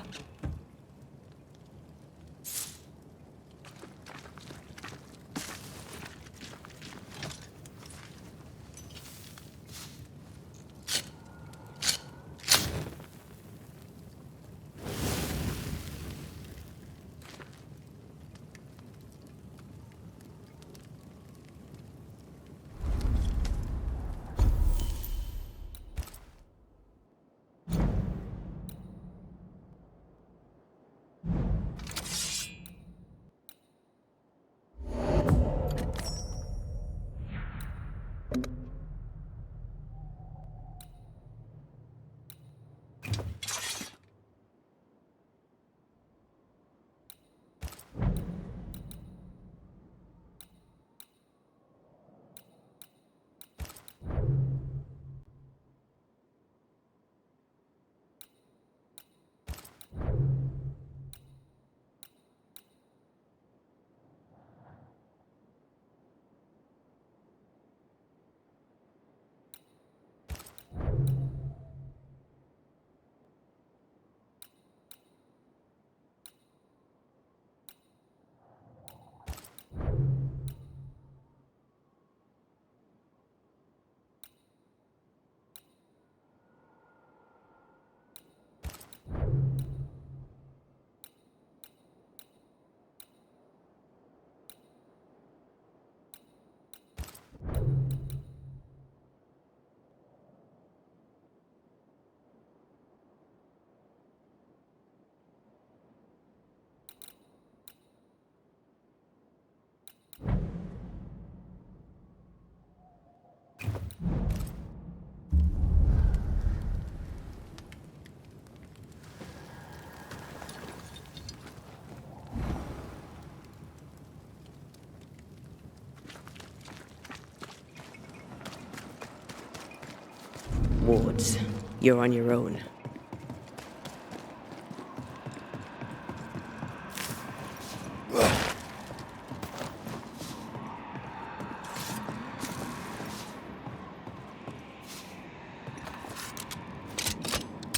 Wards, you're on your own.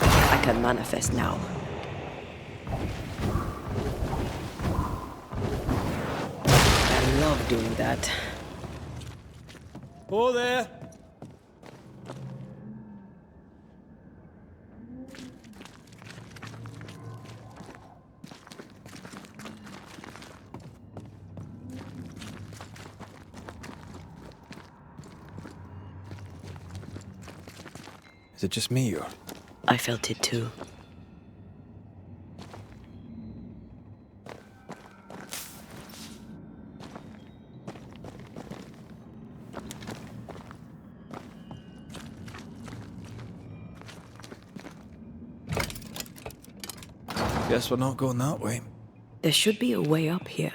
I can manifest now. I love doing that. Oh there! Is it just me, or? I felt it too. Guess we're not going that way. There should be a way up here.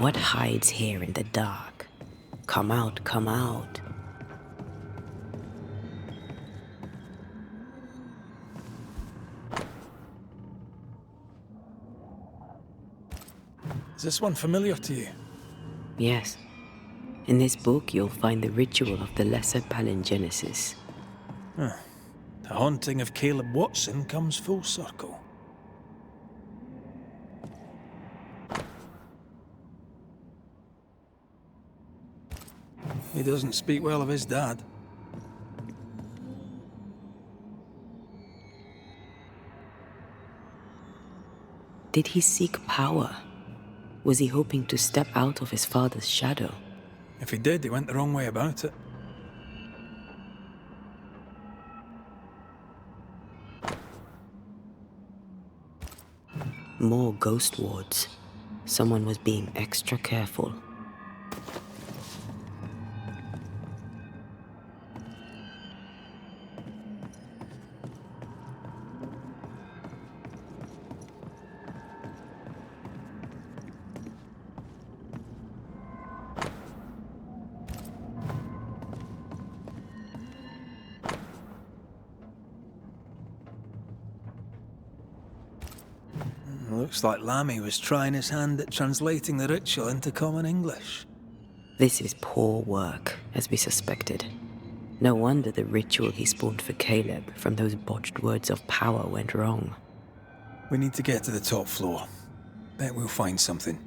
What hides here in the dark? Come out, come out. Is this one familiar to you? Yes. In this book, you'll find the ritual of the Lesser Palingenesis. Huh. The haunting of Caleb Watson comes full circle. He doesn't speak well of his dad. Did he seek power? Was he hoping to step out of his father's shadow? If he did, he went the wrong way about it. More ghost wards. Someone was being extra careful. Looks like Lammy was trying his hand at translating the ritual into common English. This is poor work, as we suspected. No wonder the ritual he spawned for Caleb from those botched words of power went wrong. We need to get to the top floor. Bet we'll find something.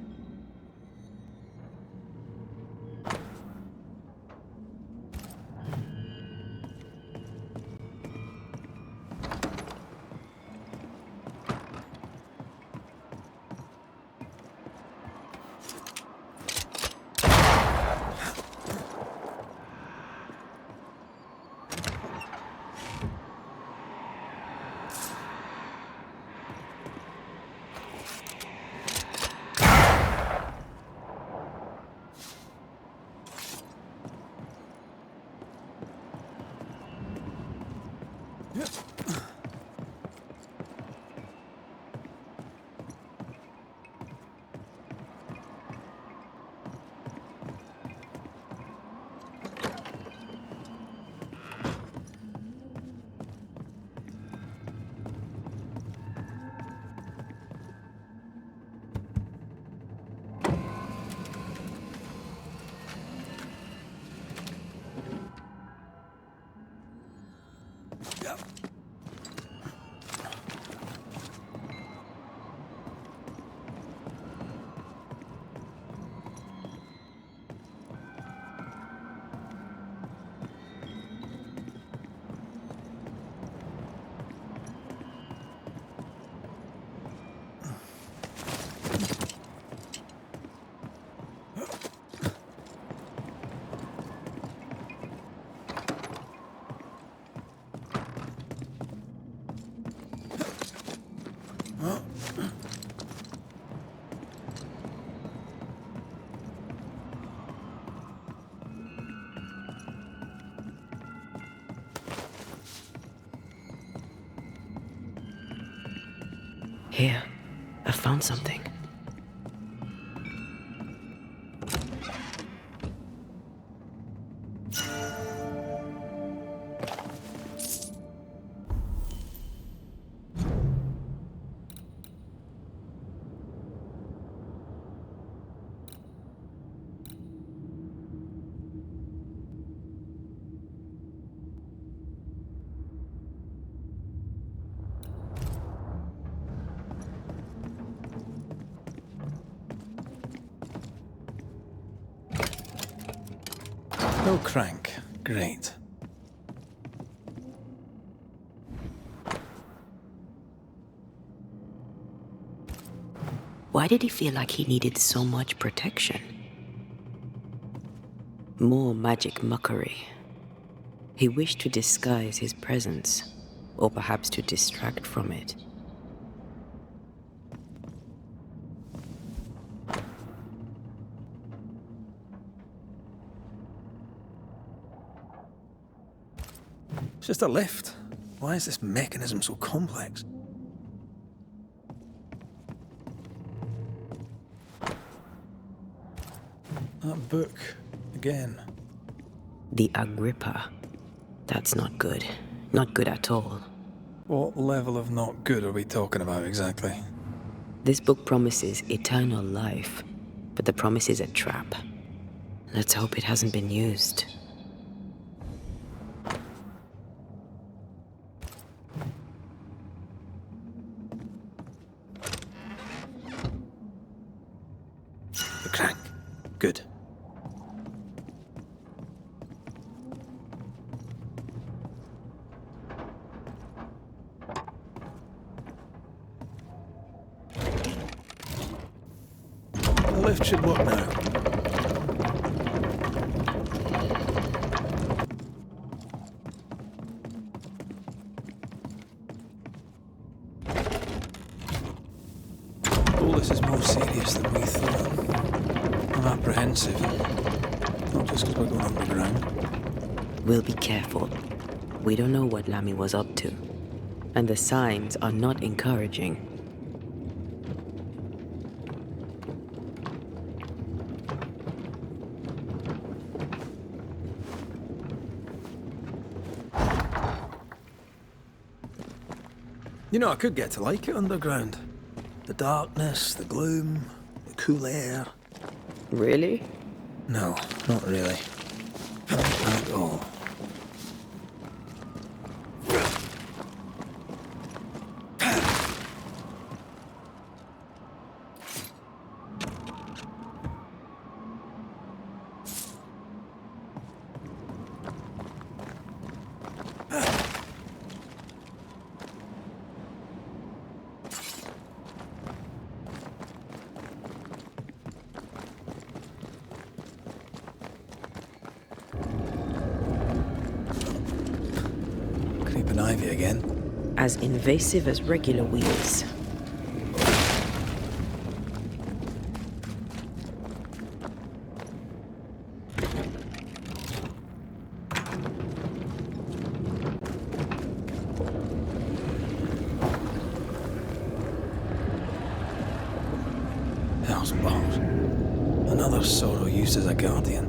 Here, I found something. No crank. Great. Why did he feel like he needed so much protection? More magic muckery. He wished to disguise his presence, or perhaps to distract from it. It's just a lift. Why is this mechanism so complex? That book. Again. The Agrippa. That's not good. Not good at all. What level of not good are we talking about exactly? This book promises eternal life, but the promise is a trap. Let's hope it hasn't been used. The crank. Good. The lift should work now. All this is more serious than we thought. I'm apprehensive. Not just because we're going underground. We'll be careful. We don't know what Lammy was up to. And the signs are not encouraging. You know, I could get to like it underground. The darkness, the gloom, the cool air. Really? No, not really. Not at all. Creeping ivy again. As invasive as regular weeds. Hell's balls. Another sorrow used as a guardian.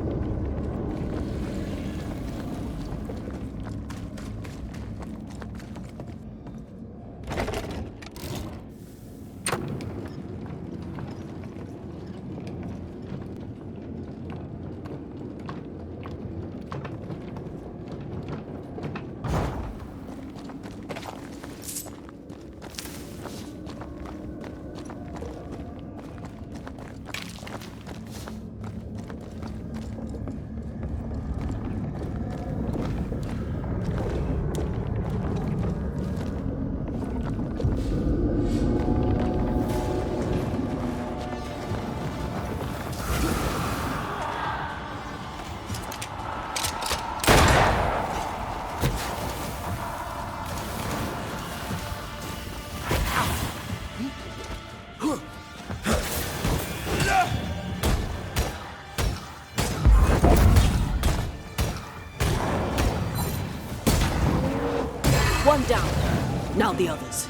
One down. Now the others.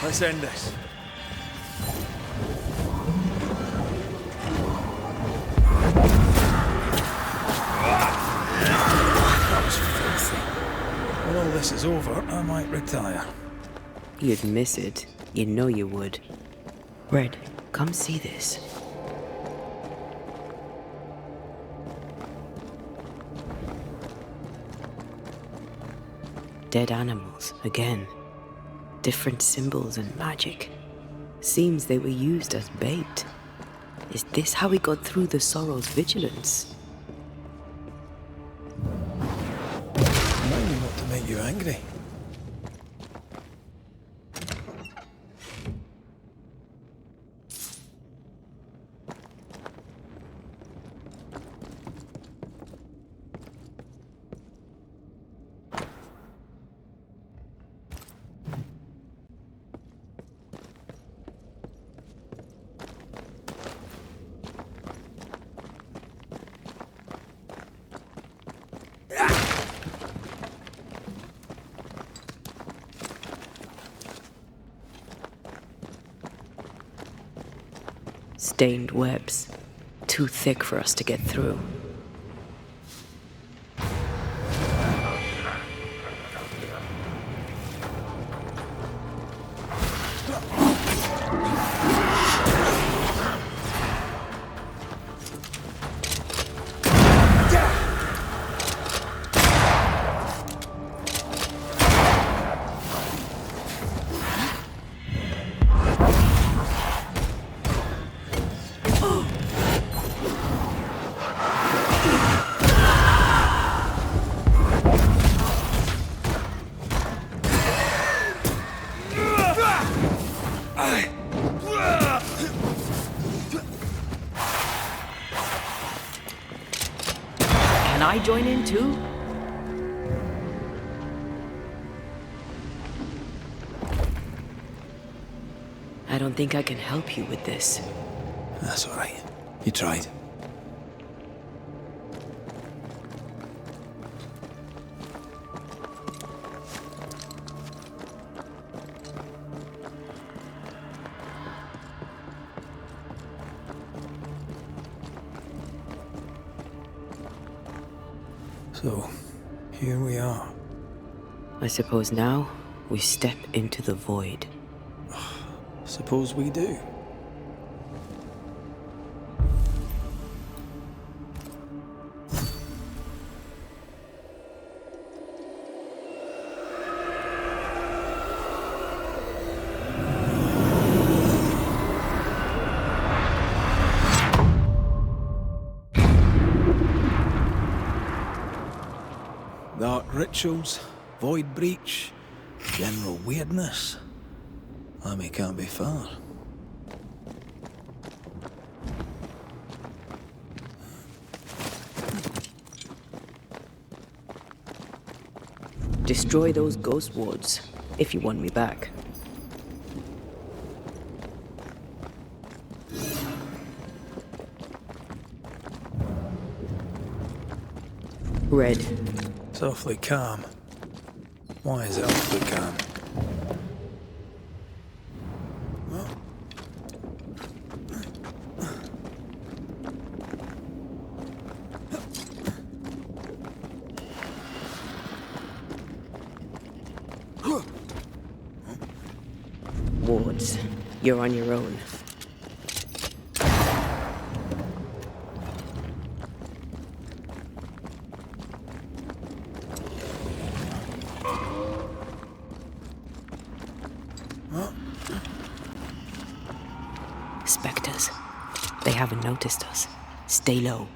Let's end this. That was filthy. When all this is over, I might retire. You'd miss it. You know you would. Red, come see this. Dead animals, again. Different symbols and magic. Seems they were used as bait. Is this how we got through the Sorrow's vigilance? Remind me not to make you angry. Stained webs. Too thick for us to get through. Can I join in too? I don't think I can help you with this. That's all right. You tried. So, here we are. I suppose now we step into the void. Suppose we do. Dark rituals, void breach, general weirdness. Lammy can't be far. Destroy those ghost wards, if you want me back. Red. It's awfully calm. Why is it awfully calm? Wards, you're on your own. Spectres. They haven't noticed us. Stay low.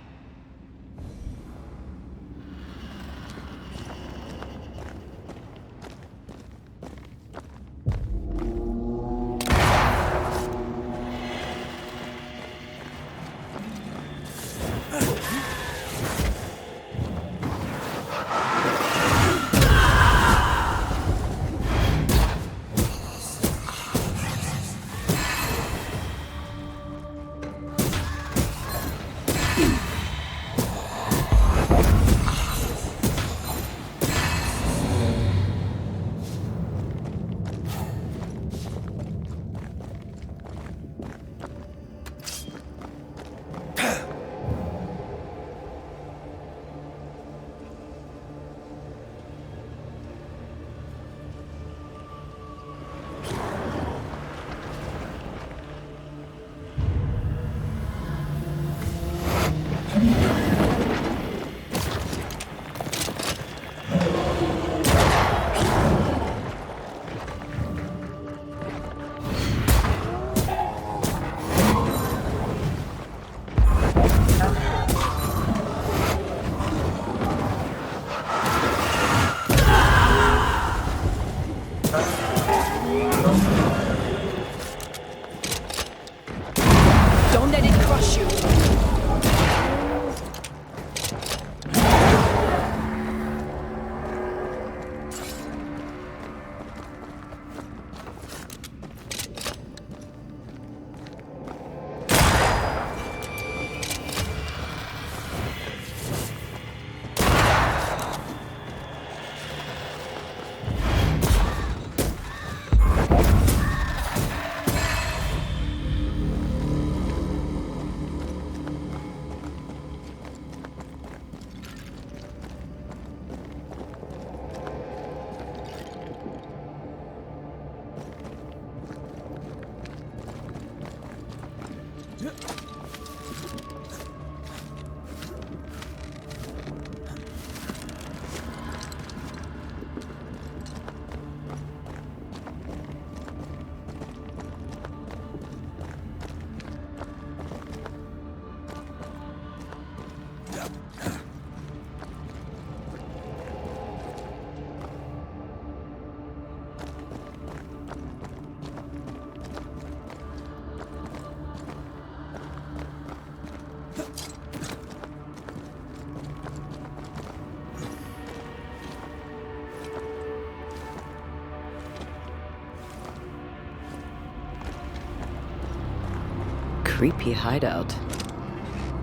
Creepy hideout.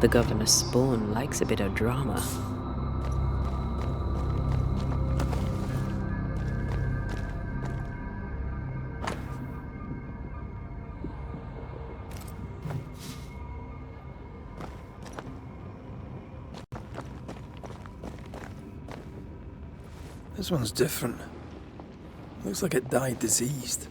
The governor's spawn likes a bit of drama. This one's different. Looks like it died diseased.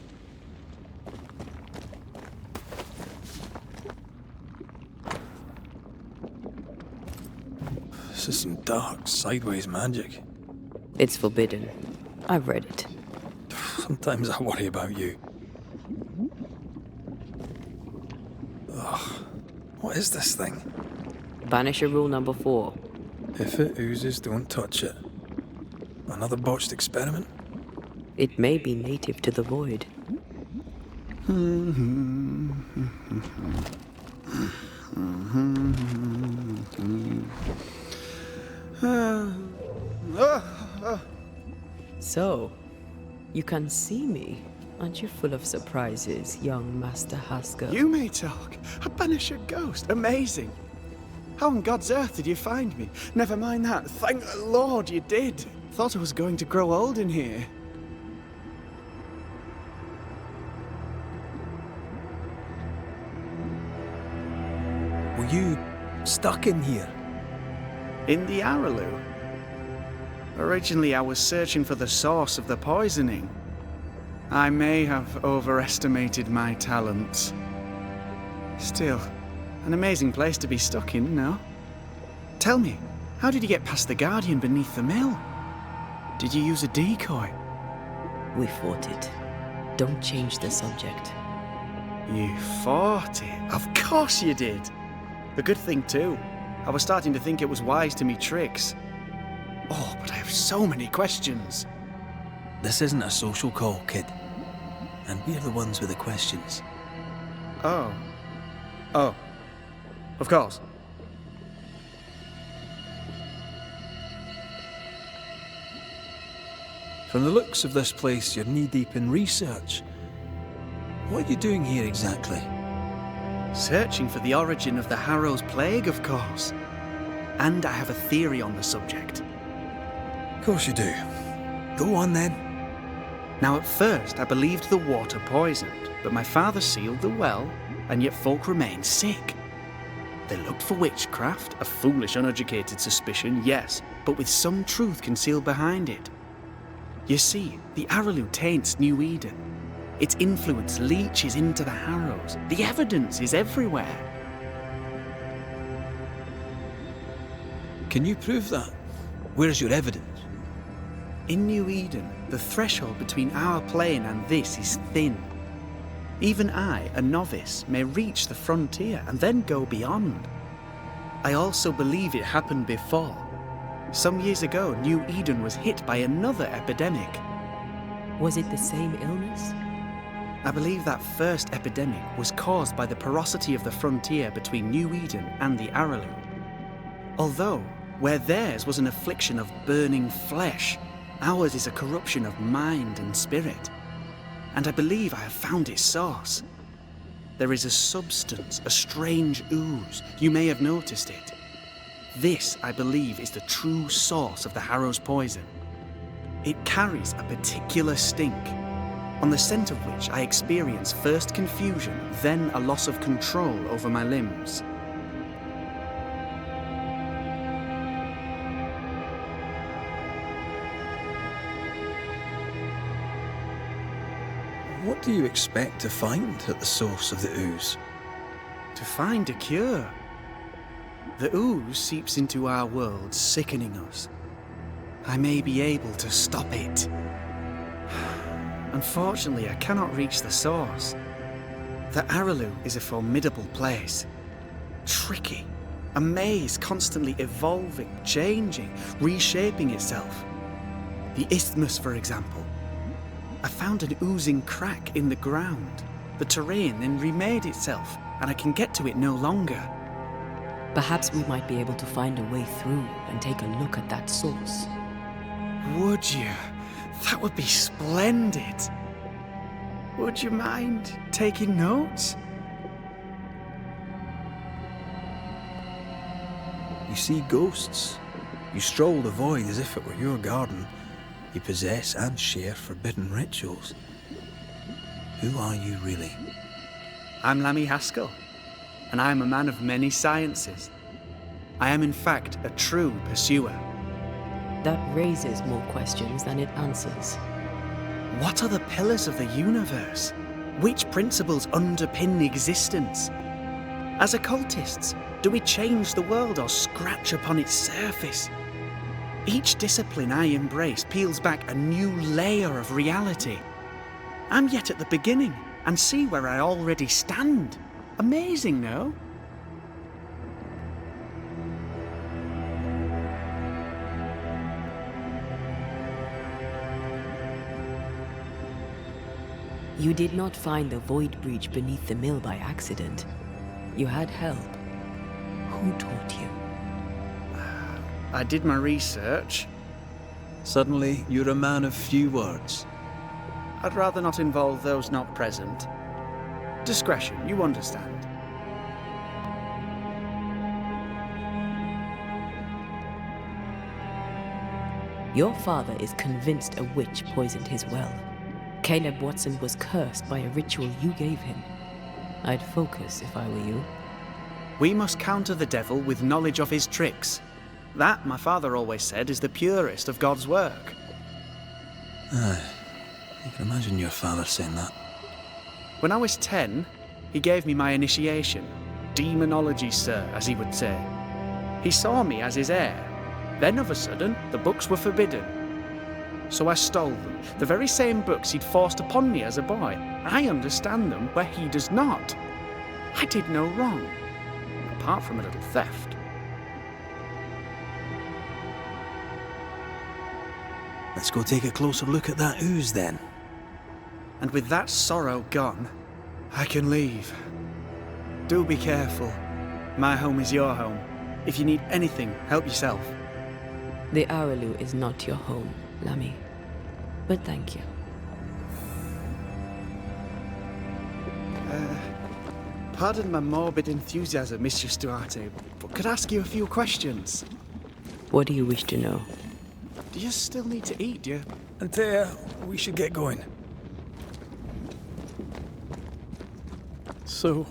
This is some dark, sideways magic. It's forbidden. I've read it. Sometimes I worry about you. Ugh. What is this thing? Banisher rule number 4. If it oozes, don't touch it. Another botched experiment? It may be native to the void. So, you can see me. Aren't you full of surprises, young Master Haskell? You may talk. A Banisher ghost. Amazing. How on God's earth did you find me? Never mind that. Thank the Lord you did. Thought I was going to grow old in here. Were you stuck in here? In the Araloo? Originally, I was searching for the source of the poisoning. I may have overestimated my talents. Still, an amazing place to be stuck in, no? Tell me, how did you get past the Guardian beneath the mill? Did you use a decoy? We fought it. Don't change the subject. You fought it? Of course you did! A good thing too. I was starting to think it was wise to me tricks. Oh, but I have so many questions. This isn't a social call, kid. And we're the ones with the questions. Oh. Oh. Of course. From the looks of this place, you're knee-deep in research. What are you doing here exactly? Searching for the origin of the Harrow's plague, of course. And I have a theory on the subject. Of course you do. Go on then. Now at first I believed the water poisoned, but my father sealed the well, and yet folk remained sick. They looked for witchcraft, a foolish, uneducated suspicion, yes, but with some truth concealed behind it. You see, the Araloo taints New Eden. Its influence leaches into the Harrows. The evidence is everywhere. Can you prove that? Where's your evidence? In New Eden, the threshold between our plane and this is thin. Even I, a novice, may reach the frontier and then go beyond. I also believe it happened before. Some years ago, New Eden was hit by another epidemic. Was it the same illness? I believe that first epidemic was caused by the porosity of the frontier between New Eden and the Araloo. Although, where theirs was an affliction of burning flesh, ours is a corruption of mind and spirit. And I believe I have found its source. There is a substance, a strange ooze. You may have noticed it. This, I believe, is the true source of the Harrow's poison. It carries a particular stink, on the scent of which I experience first confusion, then a loss of control over my limbs. What do you expect to find at the source of the ooze? to find a cure. The ooze seeps into our world, sickening us. I may be able to stop it. Unfortunately, I cannot reach the source. The Araloo is a formidable place. Tricky. A maze constantly evolving, changing, reshaping itself. The isthmus, for example. I found an oozing crack in the ground. The terrain then remade itself, and I can get to it no longer. Perhaps we might be able to find a way through and take a look at that source. Would you? That would be splendid. Would you mind taking notes? You see ghosts. You stroll the void as if it were your garden. You possess and share forbidden rituals. Who are you really? I'm Lammy Haskell, and I am a man of many sciences. I am in fact a true pursuer. That raises more questions than it answers. What are the pillars of the universe? Which principles underpin existence? As occultists, do we change the world or scratch upon its surface? Each discipline I embrace peels back a new layer of reality. I'm yet at the beginning and see where I already stand. Amazing, no? You did not find the void breach beneath the mill by accident. You had help. Who taught you? I did my research. Suddenly, you're a man of few words. I'd rather not involve those not present. Discretion, you understand. Your father is convinced a witch poisoned his well. Caleb Watson was cursed by a ritual you gave him. I'd focus if I were you. We must counter the devil with knowledge of his tricks. That, my father always said, is the purest of God's work. Aye. You can imagine your father saying that. When I was 10, he gave me my initiation. Demonology, sir, as he would say. He saw me as his heir. Then, of a sudden, the books were forbidden. So I stole them, the very same books he'd forced upon me as a boy. I understand them where he does not. I did no wrong, apart from a little theft. Let's go take a closer look at that ooze then. And with that sorrow gone, I can leave. Do be careful. My home is your home. If you need anything, help yourself. The Araloo is not your home, Lammy. But thank you. Pardon my morbid enthusiasm, Mistress Duarte, but could I ask you a few questions? What do you wish to know? Do you still need to eat, do you? Antea, we should get going. So,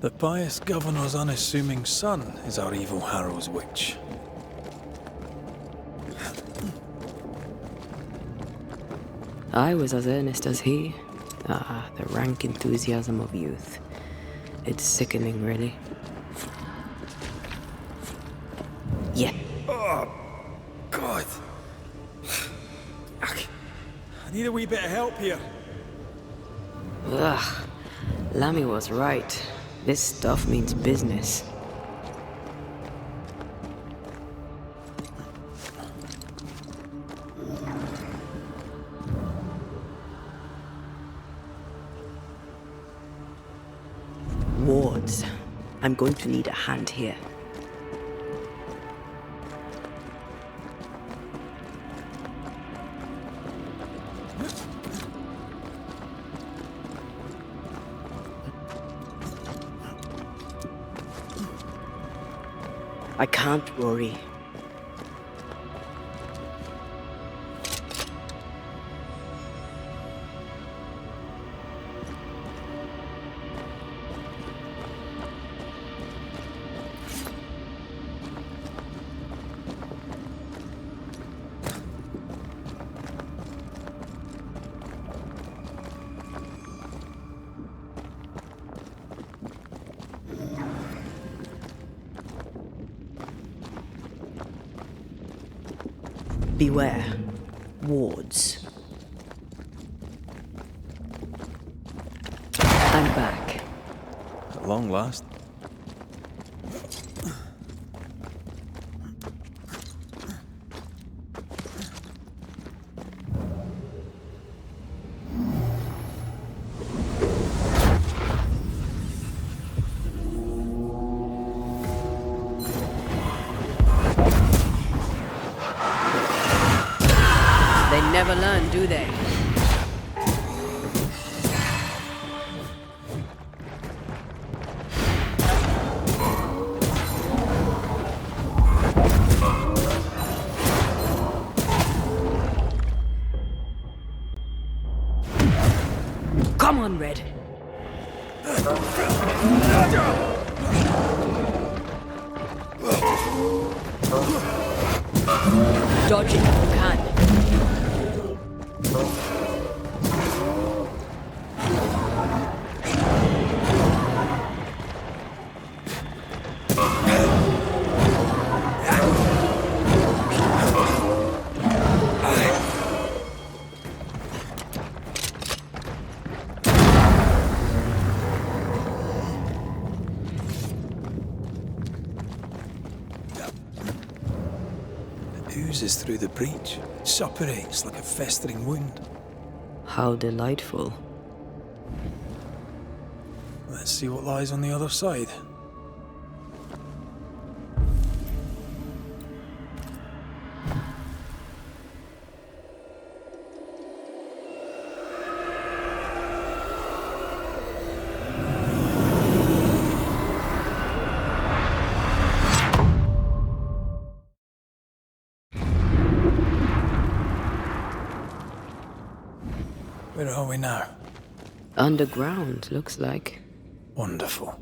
the pious governor's unassuming son is our evil Harrow's witch. I was as earnest as he. Ah, the rank enthusiasm of youth. It's sickening, really. Yeah. Oh, God. I need a wee bit of help here. Ugh. Lammy was right. This stuff means business. Wards. I'm going to need a hand here. I can't worry. Beware. Wards. I'm back. At long last. They never learn, do they? Come on, Red. Dodge it if you can. Oozes through the breach, suppurates like a festering wound. How delightful. Let's see what lies on the other side. Where are we now? Underground, looks like. Wonderful.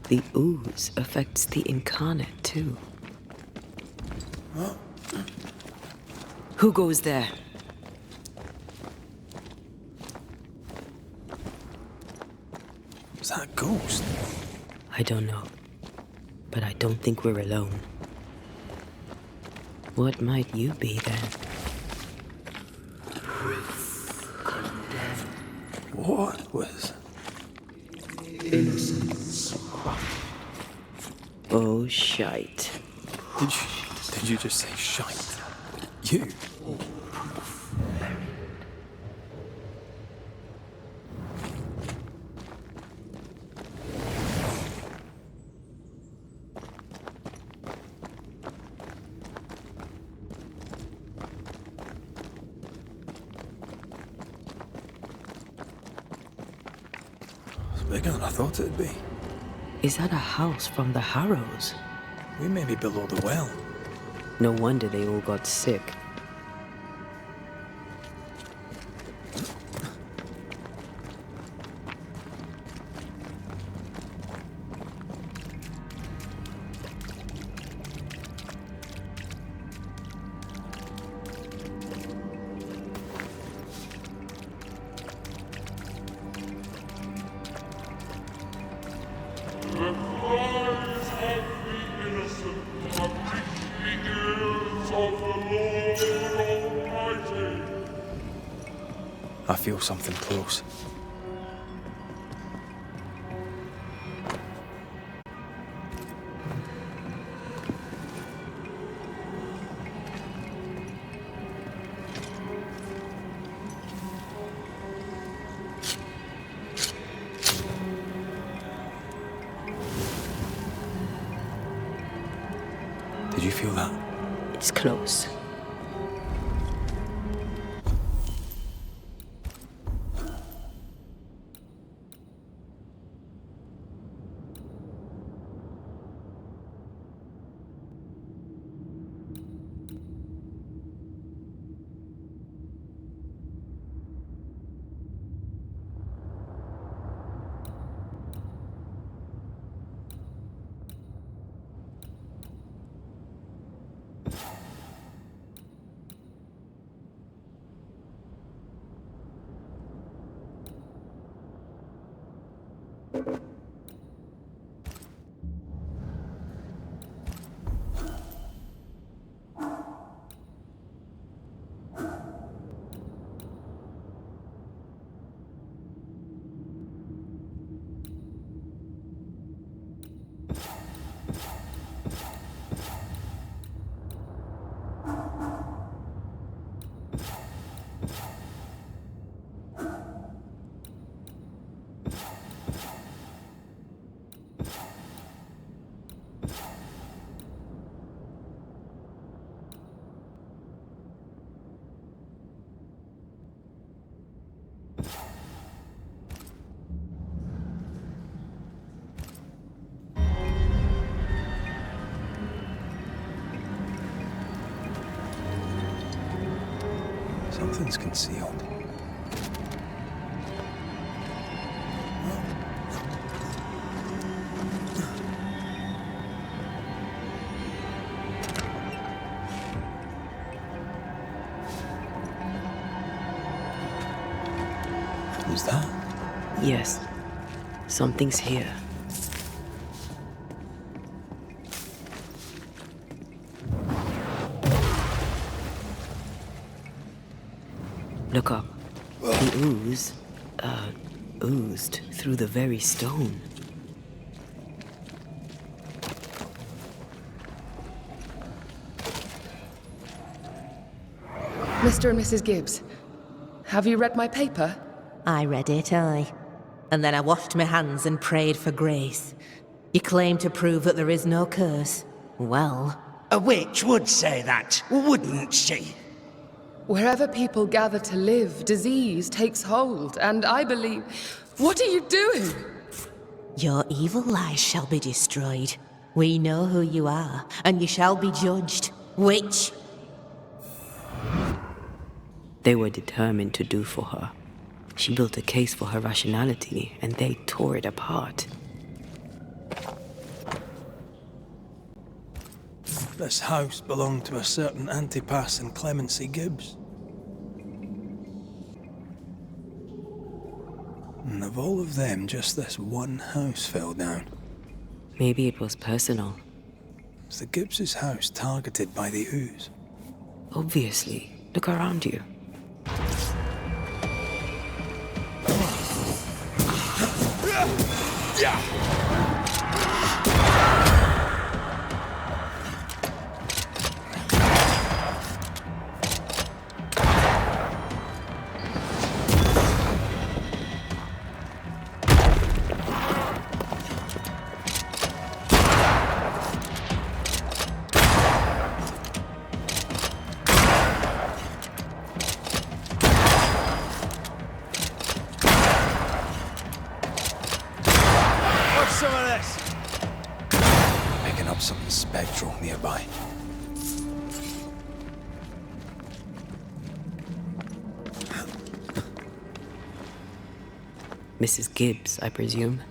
The ooze affects the incarnate, too. Who goes there? Is that a ghost? I don't know. But I don't think we're alone. What might you be, then? What was... Innocence. Oh, shite. Did you just say shite? You? Bigger than I thought it'd be. Is that a house from the Harrows? We may be below the well. No wonder they all got sick. I feel something close. Did you feel that? It's close. Nothing's concealed. Who's that? Yes. Something's here. Look up. The ooze, oozed through the very stone. Mr. and Mrs. Gibbs, have you read my paper? I read it, aye. And then I washed my hands and prayed for grace. You claim to prove that there is no curse. Well... A witch would say that, wouldn't she? Wherever people gather to live, disease takes hold, and I believe... What are you doing? Your evil lies shall be destroyed. We know who you are, and you shall be judged. Witch! They were determined to do for her. She built a case for her rationality, and they tore it apart. This house belonged to a certain Antipas and Clemency Gibbs. And of all of them, just this one house fell down. Maybe it was personal. Was the Gibbs' house targeted by the ooze? Obviously. Look around you. Some of this. Picking up something spectral nearby. Mrs. Gibbs, I presume.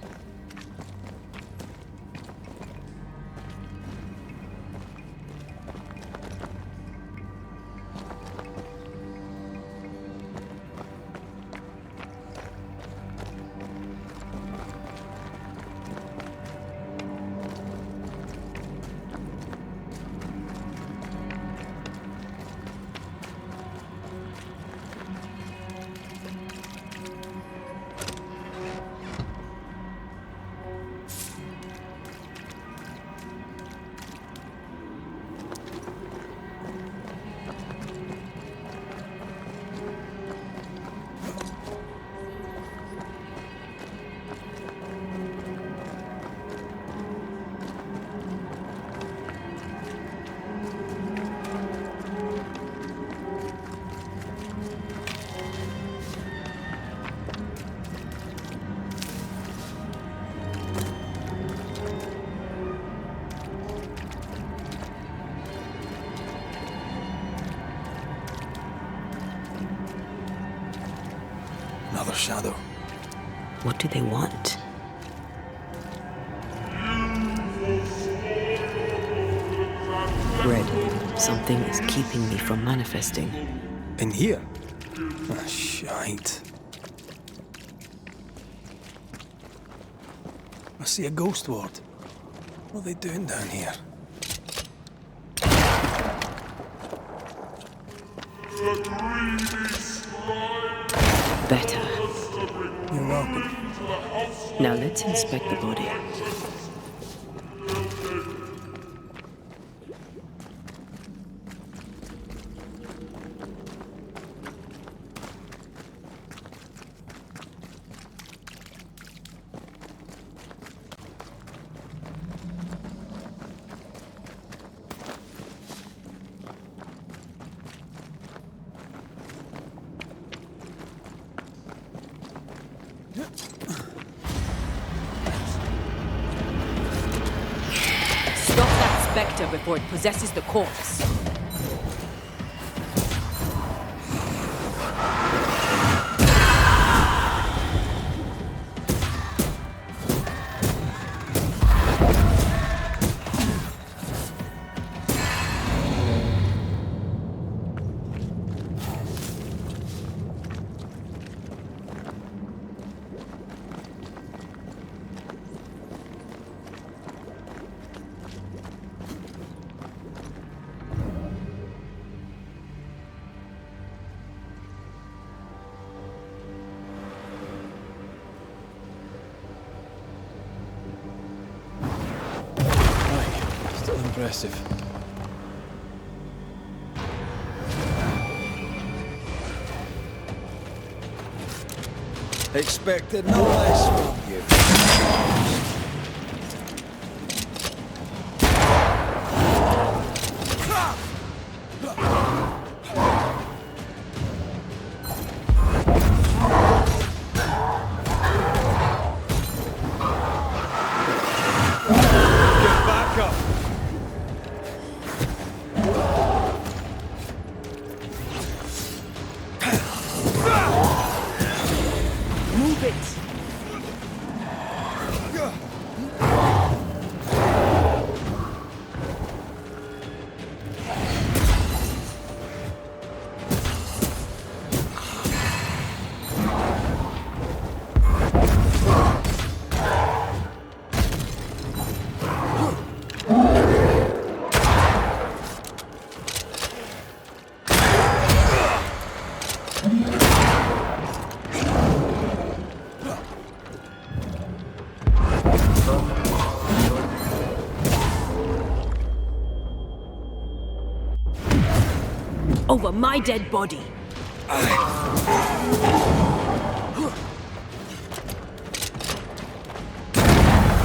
Another shadow. What do they want? Red, something is keeping me from manifesting. In here? Ah, shite. I see a ghost ward. What are they doing down here? Better. You're welcome. Now let's inspect the body. Stop that spectre before it possesses the corpse. Impressive. Expected no less from you. Over my dead body.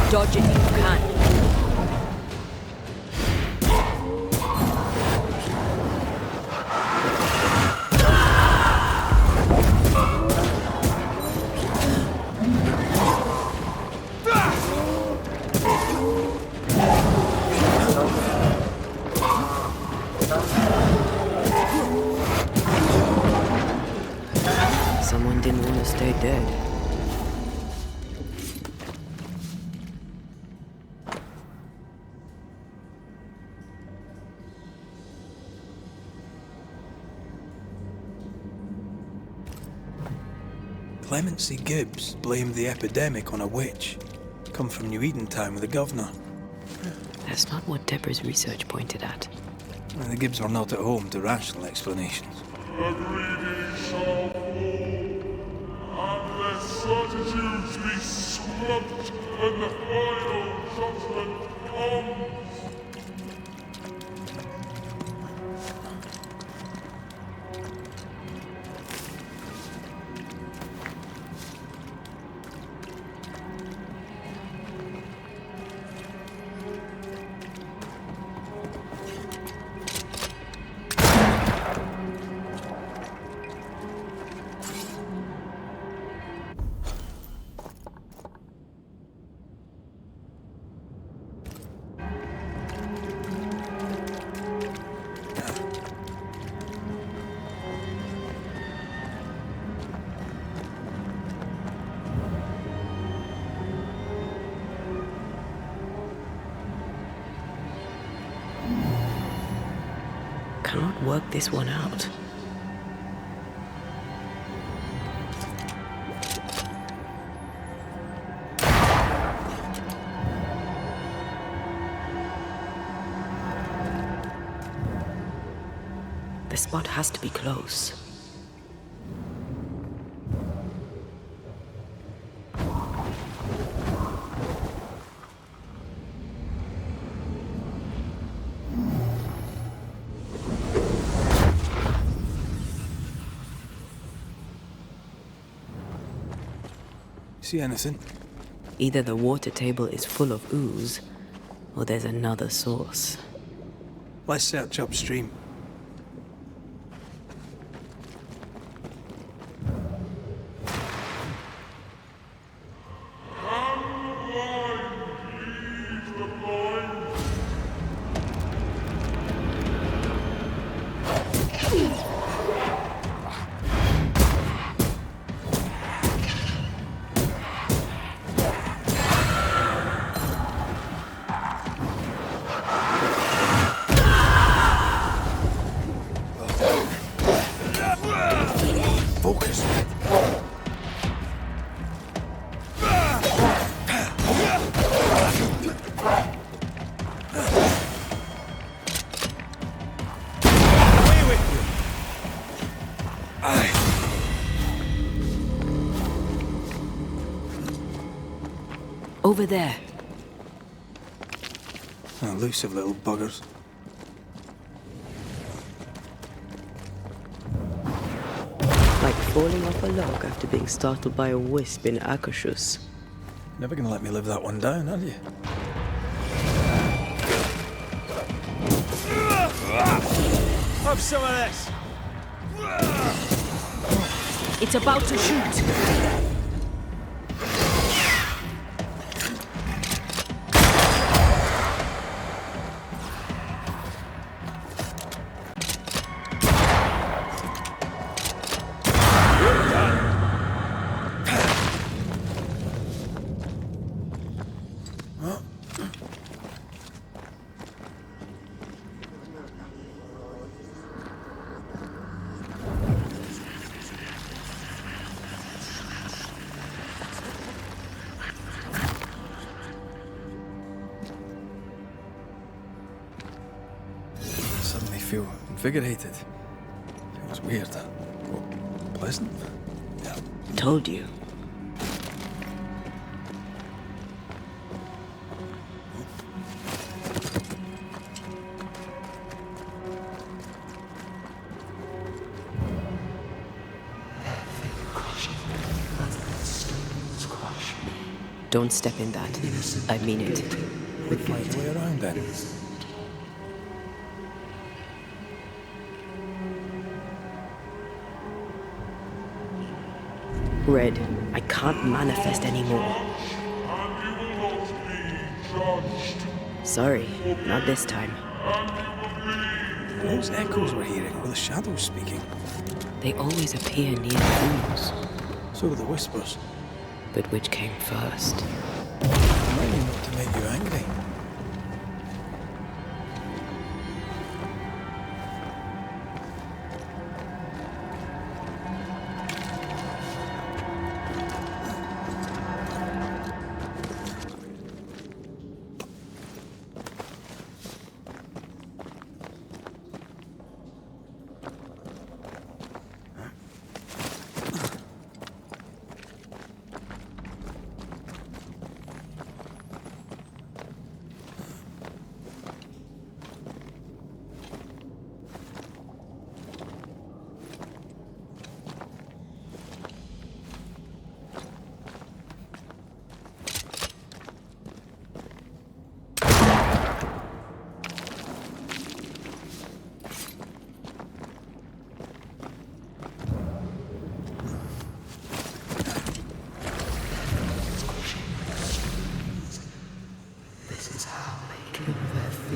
Dodge it if you can. Someone didn't want to stay dead. Clemency Gibbs blamed the epidemic on a witch. Come from New Edentown with the governor. That's not what Deborah's research pointed at. Well, the Gibbs were not at home to rational explanations. The greedy shall fall, and their certitudes be swamped when the final judgment comes. Cannot work this one out. The spot has to be close. See anything? Either the water table is full of ooze, or there's another source. Let's search upstream. Focus. Away with you! Over there. Elusive little buggers. Like falling off a log after being startled by a wisp in INIQUITOUS. Never gonna let me live that one down, are you? Have some of this. It's about to shoot. Suddenly feel invigorated. It was weird. But pleasant. Yeah. Told you. Don't step in that. I mean it. We'll find a way around then. Red, I can't manifest anymore. Sorry, not this time. Those echoes we're hearing were the shadows speaking. They always appear near the ooze. So do the whispers. But which came first? Maybe not to make you angry.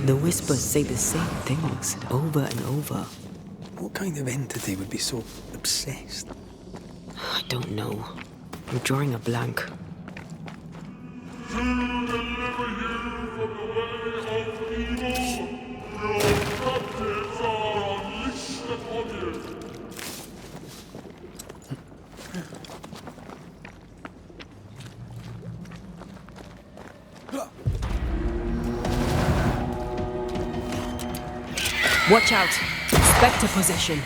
The whispers say the same things over and over. What kind of entity would be so obsessed? I don't know. I'm drawing a blank. Watch out. Spectre possession.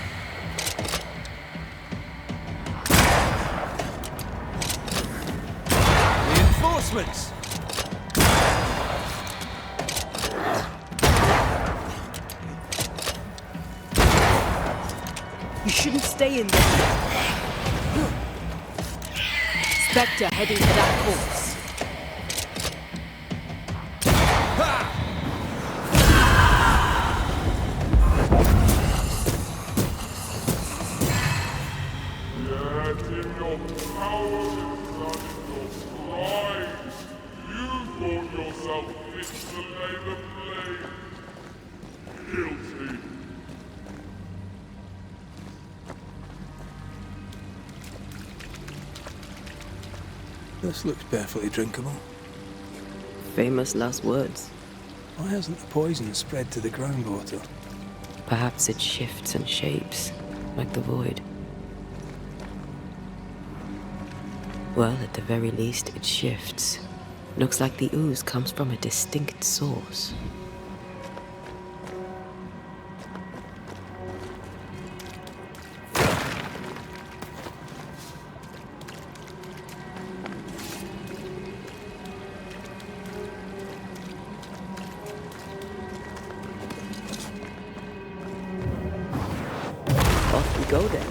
Reinforcements. You shouldn't stay in there. Spectre heading to that corpse. This looks perfectly drinkable. Famous last words. Why hasn't the poison spread to the groundwater? Perhaps it shifts and shapes, like the void. Well, at the very least, it shifts. Looks like the ooze comes from a distinct source. go then.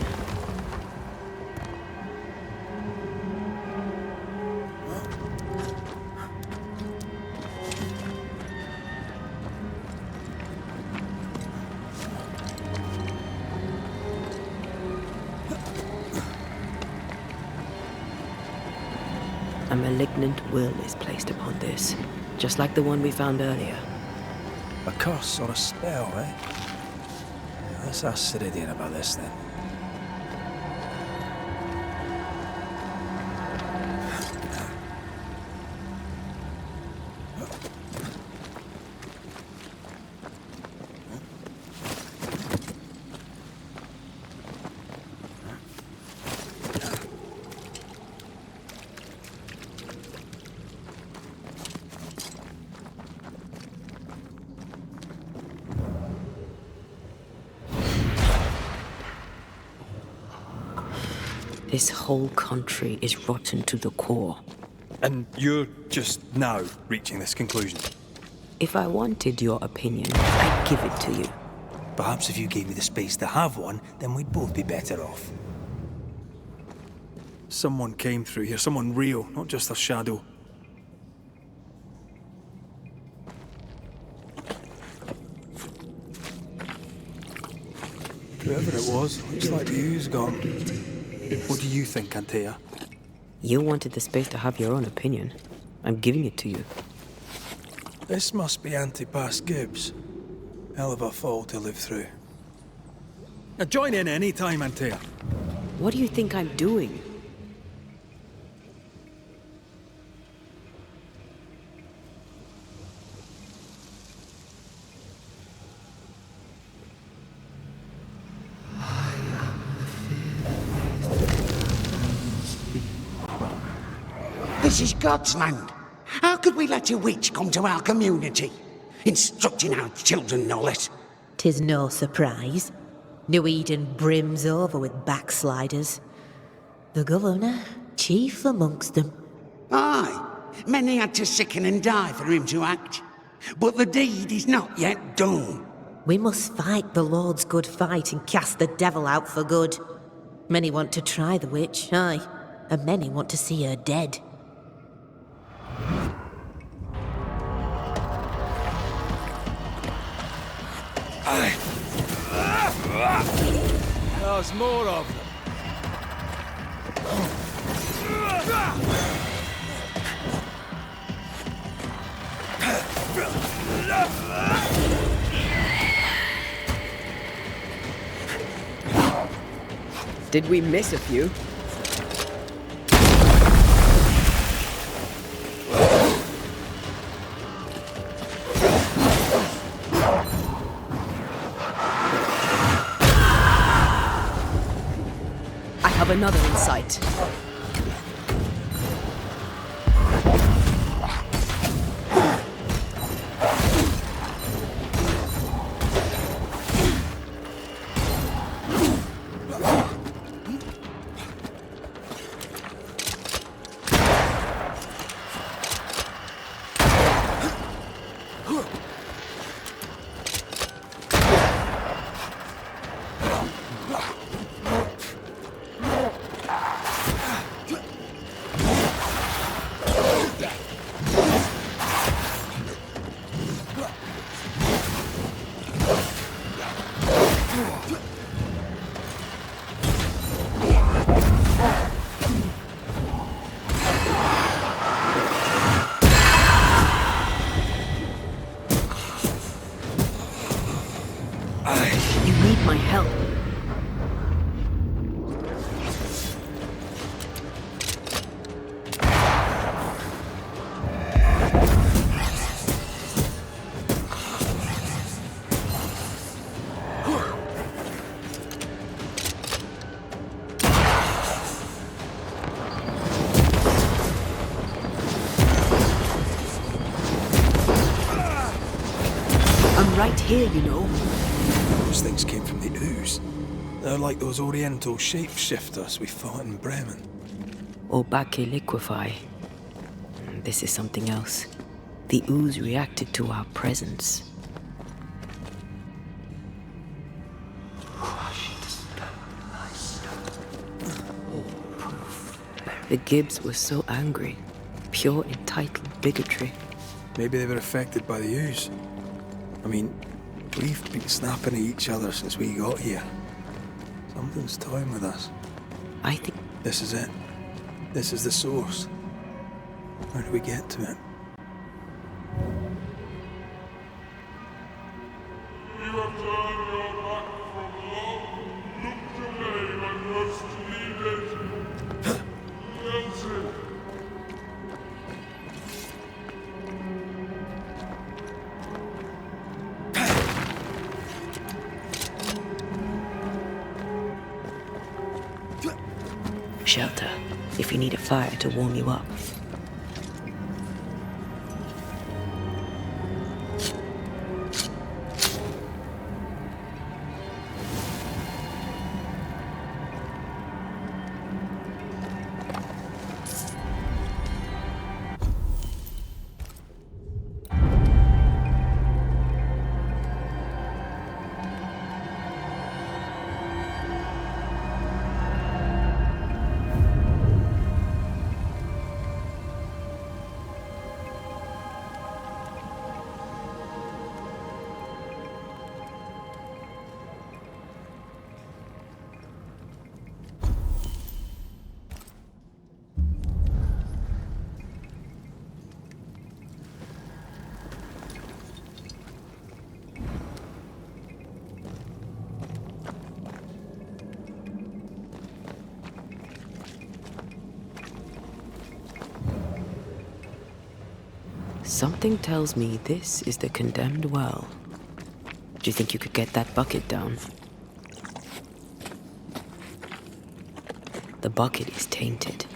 A malignant will is placed upon this, just like the one we found earlier. A curse or a spell, eh? Let's ask Ceridian about this then. This whole country is rotten to the core. And you're just now reaching this conclusion? If I wanted your opinion, I'd give it to you. Perhaps if you gave me the space to have one, then we'd both be better off. Someone came through here, someone real, not just a shadow. Whoever it was, looks like the ooze gone. What do you think, Antea? You wanted the space to have your own opinion. I'm giving it to you. This must be Antipas Gibbs. Hell of a fall to live through. Now join in any time, Antea. What do you think I'm doing? This is God's land. How could we let a witch come to our community? Instructing our children, no less. 'Tis no surprise. New Eden brims over with backsliders. The governor, chief amongst them. Aye, many had to sicken and die for him to act. But the deed is not yet done. We must fight the Lord's good fight and cast the devil out for good. Many want to try the witch, aye, and many want to see her dead. There's more of them. Did we miss a few? I have another in sight. You need my help. I'm right here, you know. Those things came from the ooze. They're like those oriental shapeshifters we fought in Bremen. Obake liquefy. This is something else. The ooze reacted to our presence. The Gibbs were so angry. Pure entitled bigotry. Maybe they were affected by the ooze. I mean, we've been snapping at each other since we got here. Something's toying with us. I think... This is it. This is the source. How do we get to it? Shelter, if you need a fire to warm you up. Something tells me this is the condemned well. Do you think you could get that bucket down? The bucket is tainted.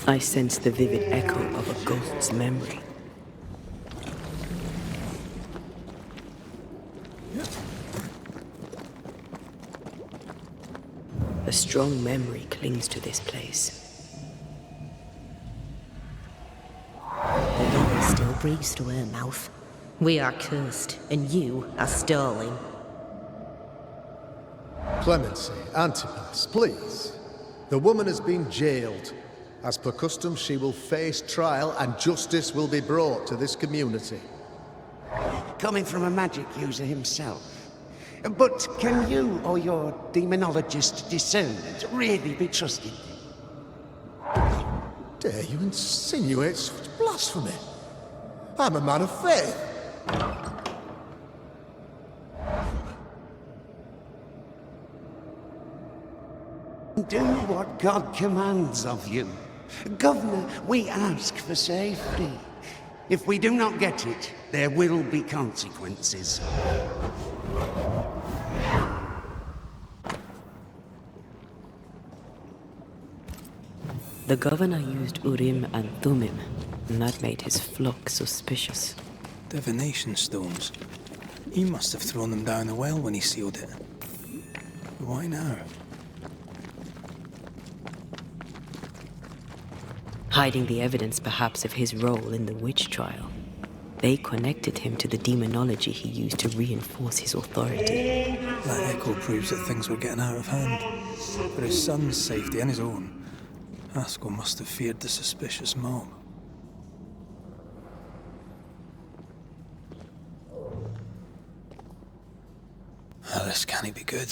I sense the vivid echo of a ghost's memory. A strong memory clings to this place. The devil still breathes through her mouth. We are cursed, and you are stolen. Clemency, Antipas, please. The woman has been jailed. As per custom, she will face trial and justice will be brought to this community. Coming from a magic user himself. But can you or your demonologist discernment really be trusted? Dare you insinuate such blasphemy? I'm a man of faith. Do what God commands of you. Governor, we ask for safety. If we do not get it, there will be consequences. The governor used Urim and Thummim, and that made his flock suspicious. Divination stones. He must have thrown them down the well when he sealed it. Why now? Hiding the evidence perhaps of his role in the witch trial. They connected him to the demonology he used to reinforce his authority. That echo proves that things were getting out of hand. For his son's safety and his own, Haskell must have feared the suspicious mob. This can't be good.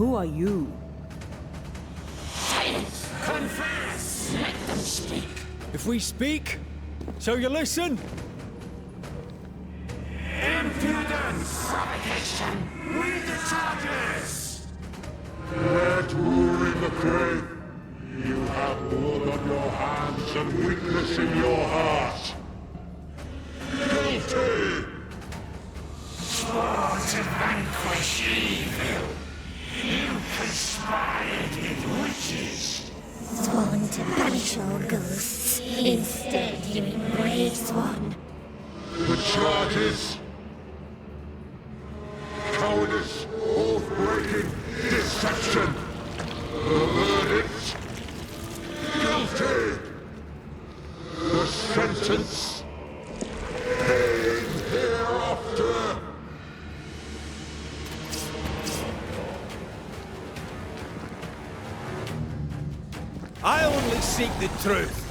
Who are you? Confess! Let them speak. If we speak, shall you listen? Impudence! Provocation! Read the charges! Red Moor in the grave. You have blood on your hands and weakness in your heart. Guilty! Swore to vanquish evil. You conspired with witches. Sworn to banish all ghosts. Instead, you embrace one. The charges. Cowardice, oath-breaking, deception. The verdict. Guilty. The sentence. Pain hereafter. I only seek the truth.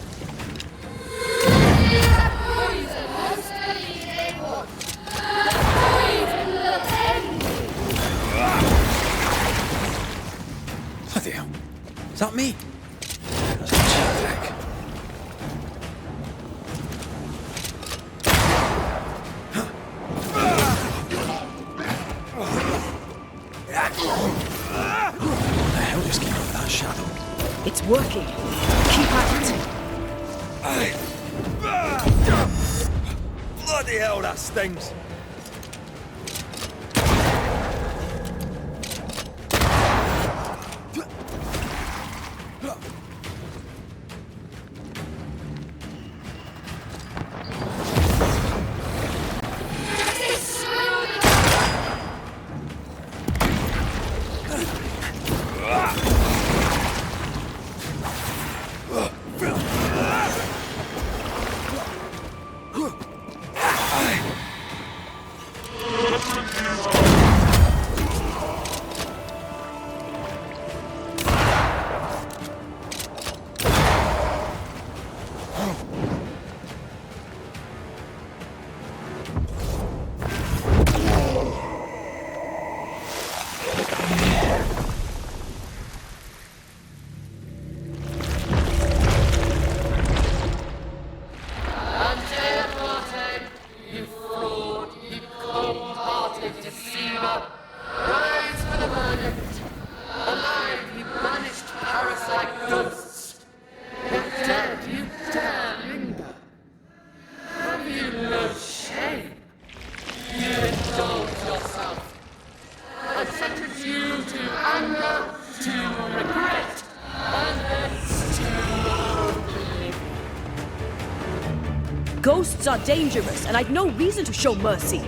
Bloody hell. Is that me? That's a check. What the hell just came out of that shadow? It's working. Keep at it. Bloody hell, that stings. Antea Duarte, you fraud, you cold-hearted deceiver, rise for the verdict. Alive, you banished parasite ghosts. If dead, you dare linger. Have you no shame? You indulge yourself. I sentence you to anger, to regret, and hence to oblivion. Ghosts are dangerous, and I'd no reason to show mercy.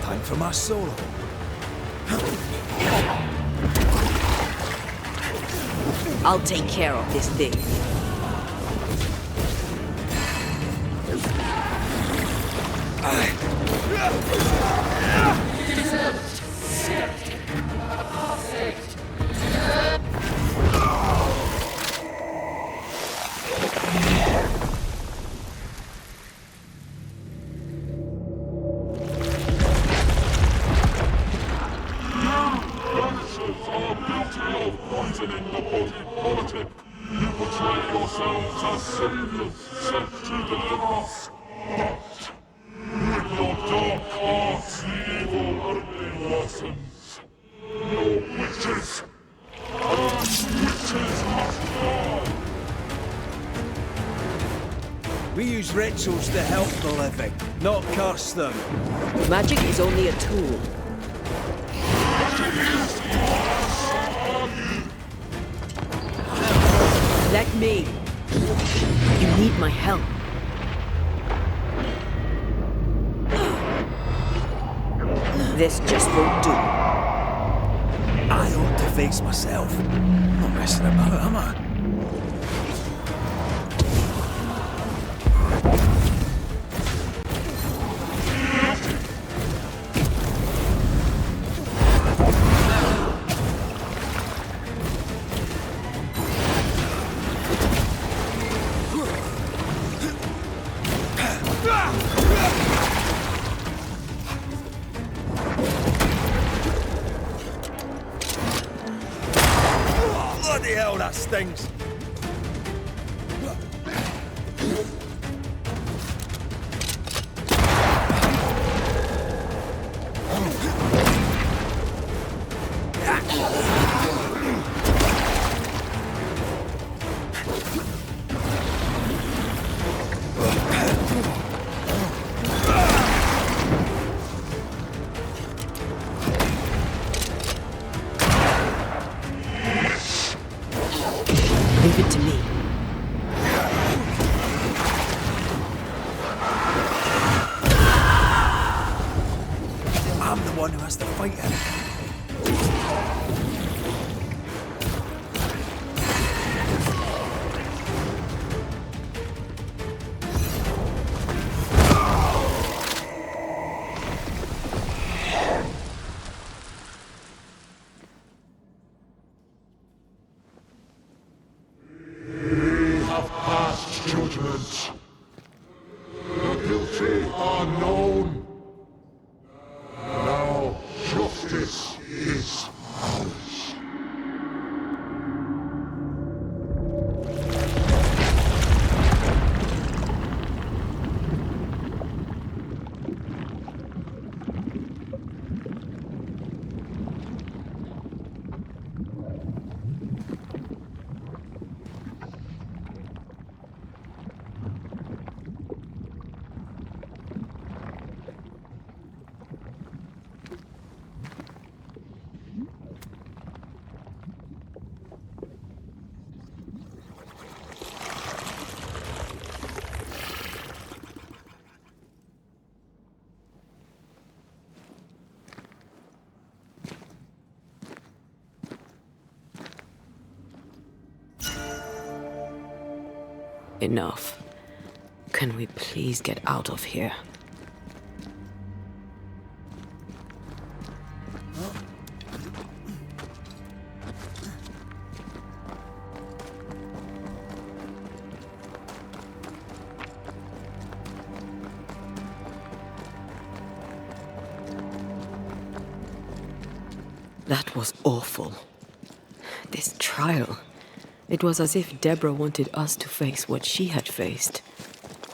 Time for my solo. I'll take care of this thing. Banishers are guilty of poisoning the body politic. You portray yourselves as saviors sent to deliver us. But with your dark arts, the evil only worsens. Your witches, and witches must die. We use rituals to help the living, not curse them. Magic is only a tool. Let me. You need my help. This just won't do. I ought to face myself. I'm not messing about, am I? Bloody hell, that stings! Leave it to me. I'm the one who has to fight him. We have passed judgment. The guilty are known. Now justice is ours. Enough. Can we please get out of here? That was awful. This trial. It was as if Deborah wanted us to face what she had faced.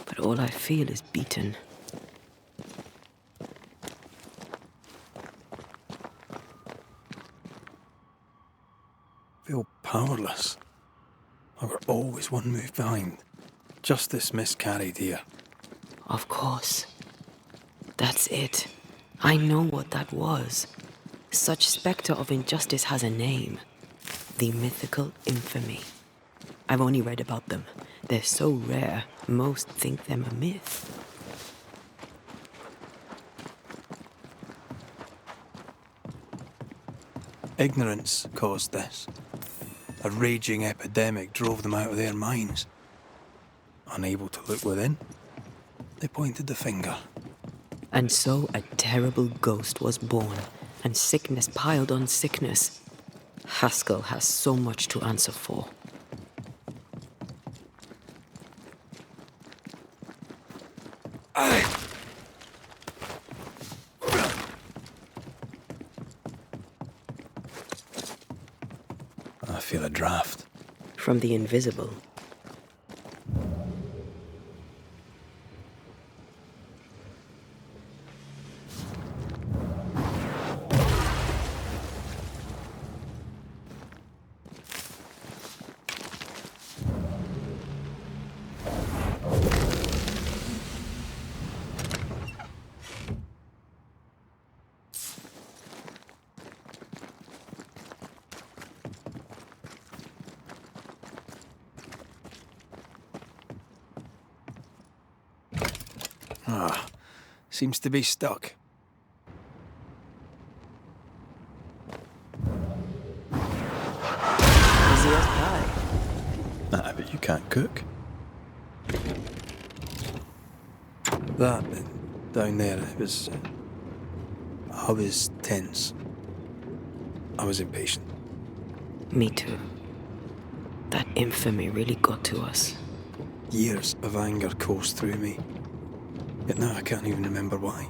But all I feel is beaten. Feel powerless. I were always one move behind. Justice miscarried here. Of course. That's it. I know what that was. Such spectre of injustice has a name. The mythical infamy. I've only read about them. They're so rare, most think them a myth. Ignorance caused this. A raging epidemic drove them out of their minds. Unable to look within, they pointed the finger. And so a terrible ghost was born, and sickness piled on sickness. Haskell has so much to answer for. I feel a draft. From the invisible. Seems to be stuck. But you can't cook. That, down there, I was tense. I was impatient. Me too. That infamy really got to us. Years of anger coursed through me. Yet now I can't even remember why.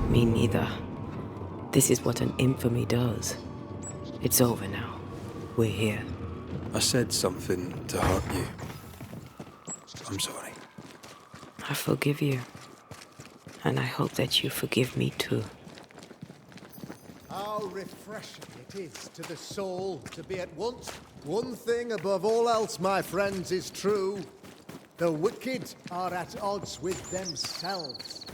Me neither. This is what an infamy does. It's over now. We're here. I said something to hurt you. I'm sorry. I forgive you. And I hope that you forgive me too. How refreshing it is to the soul to be at once one thing above all else, my friends, is true. The wicked are at odds with themselves.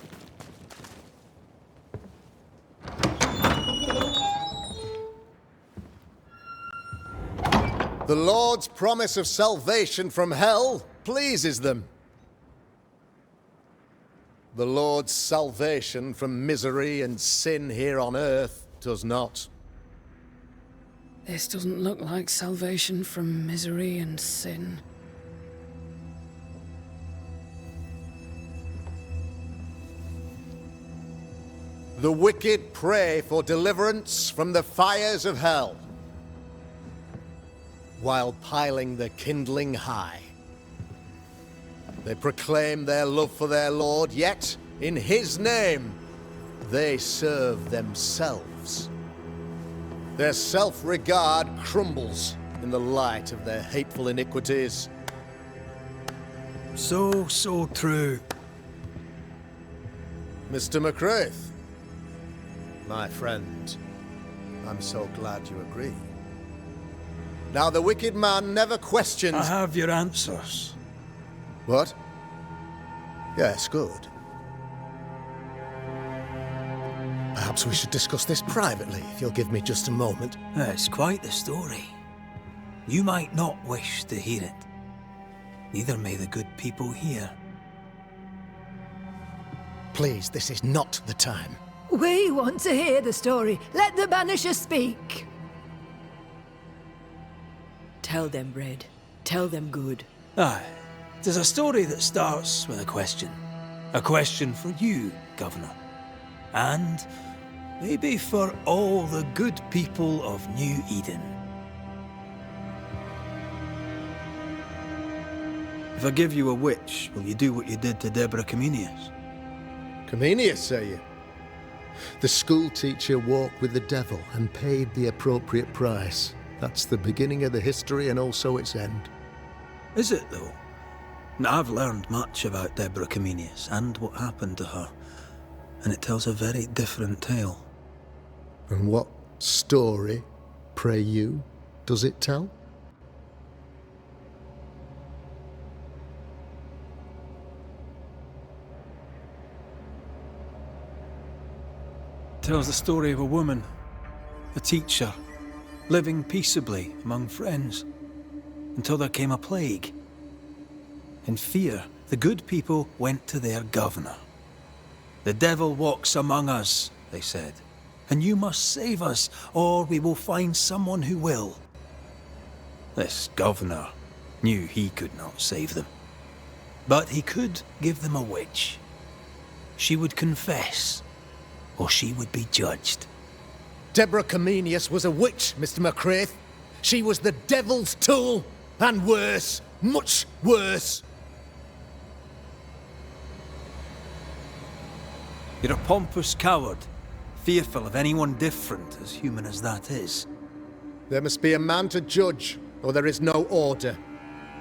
The Lord's promise of salvation from hell pleases them. The Lord's salvation from misery and sin here on earth does not. This doesn't look like salvation from misery and sin. The wicked pray for deliverance from the fires of hell, while piling the kindling high. They proclaim their love for their Lord, yet, in His name, they serve themselves. Their self-regard crumbles in the light of their hateful iniquities. So true. Mr. McRaith, my friend, I'm so glad you agree. Now, the wicked man never questions... I have your answers. What? Yes, good. Perhaps we should discuss this privately, if you'll give me just a moment. It's quite the story. You might not wish to hear it. Neither may the good people here. Please, this is not the time. We want to hear the story. Let the Banisher speak. Tell them, Red. Tell them good. Aye. There's a story that starts with a question. A question for you, Governor. And maybe for all the good people of New Eden. If I give you a witch, will you do what you did to Deborah Comenius? Comenius, say you? The school teacher walked with the devil and paid the appropriate price. That's the beginning of the history and also its end. Is it, though? Now, I've learned much about Deborah Comenius and what happened to her, and it tells a very different tale. And what story, pray you, does it tell? It tells the story of a woman, a teacher, living peaceably among friends, until there came a plague. In fear, the good people went to their governor. "The devil walks among us," they said, "and you must save us, or we will find someone who will." This governor knew he could not save them, but he could give them a witch. She would confess, or she would be judged. Deborah Comenius was a witch, Mr. McRaith. She was the devil's tool, and worse, much worse. You're a pompous coward, fearful of anyone different, as human as that is. There must be a man to judge, or there is no order.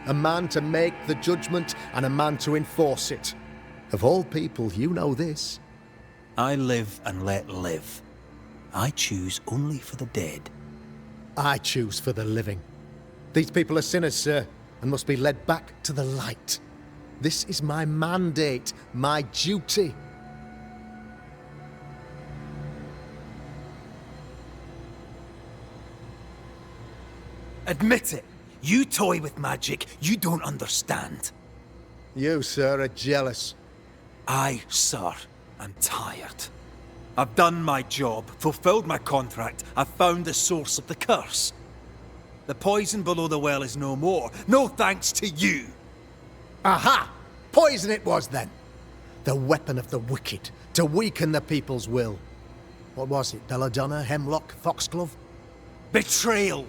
A man to make the judgment, and a man to enforce it. Of all people, you know this. I live and let live. I choose only for the dead. I choose for the living. These people are sinners, sir, and must be led back to the light. This is my mandate, my duty. Admit it. You toy with magic you don't understand. You, sir, are jealous. I, sir, am tired. I've done my job, fulfilled my contract, I've found the source of the curse. The poison below the well is no more. No thanks to you. Aha! Poison it was then. The weapon of the wicked, to weaken the people's will. What was it? Belladonna, hemlock, foxglove? Betrayal.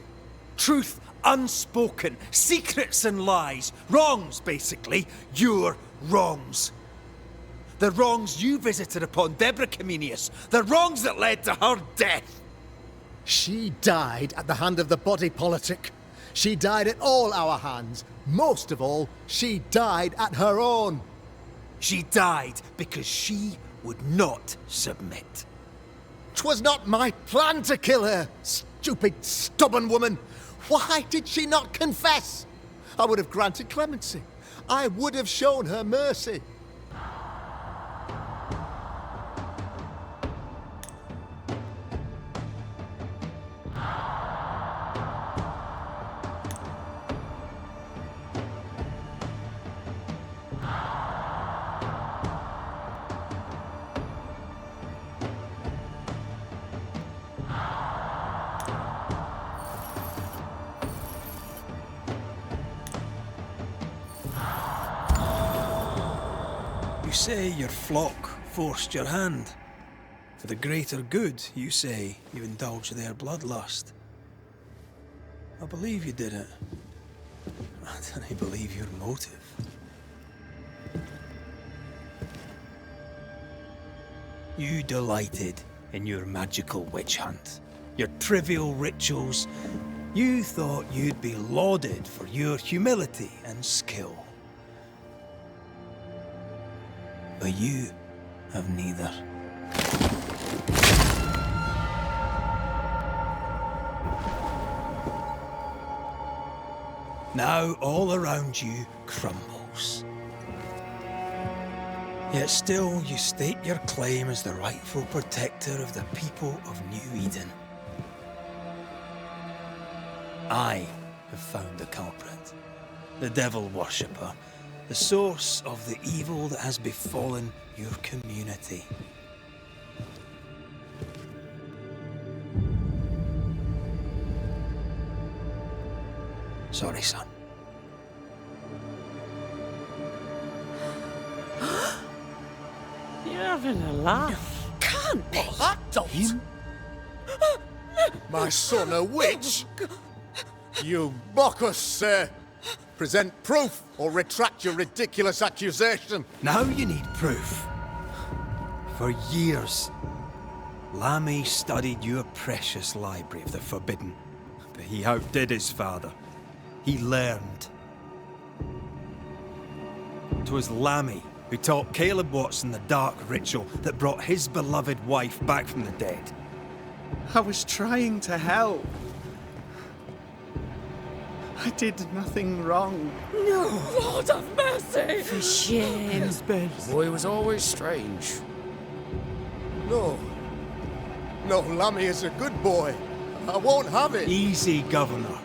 Truth unspoken. Secrets and lies. Wrongs, basically. Your wrongs. The wrongs you visited upon Deborah Comenius. The wrongs that led to her death. She died at the hand of the body politic. She died at all our hands. Most of all, she died at her own. She died because she would not submit. 'Twas not my plan to kill her, stupid, stubborn woman. Why did she not confess? I would have granted clemency. I would have shown her mercy. You say your flock forced your hand. For the greater good, you say, you indulged their bloodlust. I believe you did it. I don't believe your motive. You delighted in your magical witch hunt, your trivial rituals. You thought you'd be lauded for your humility and skill. But you have neither. Now all around you crumbles. Yet still you state your claim as the rightful protector of the people of New Eden. I have found the culprit, the devil worshipper, the source of the evil that has befallen your community. Sorry, son. You're having a laugh. Can't be. That don't. Him? My son a witch? You mock us, sir. Present proof or retract your ridiculous accusation. Now you need proof. For years, Lammy studied your precious library of the forbidden, but he outdid his father. He learned. 'Twas Lammy who taught Caleb Watson the dark ritual that brought his beloved wife back from the dead. I was trying to help. I did nothing wrong. No, Lord have mercy. For shame. The boy was always strange. No. No, Lammy is a good boy. I won't have it. Easy, Governor.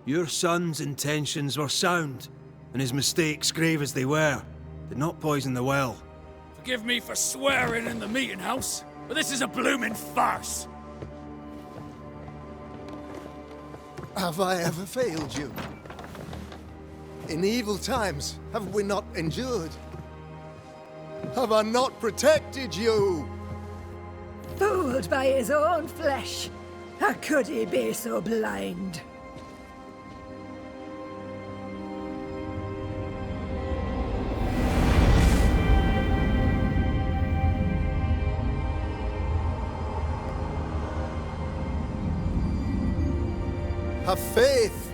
Your son's intentions were sound, and his mistakes, grave as they were, did not poison the well. Forgive me for swearing in the meeting house, but this is a blooming farce. Have I ever failed you? In evil times, have we not endured? Have I not protected you? Fooled by his own flesh. How could he be so blind? Have faith.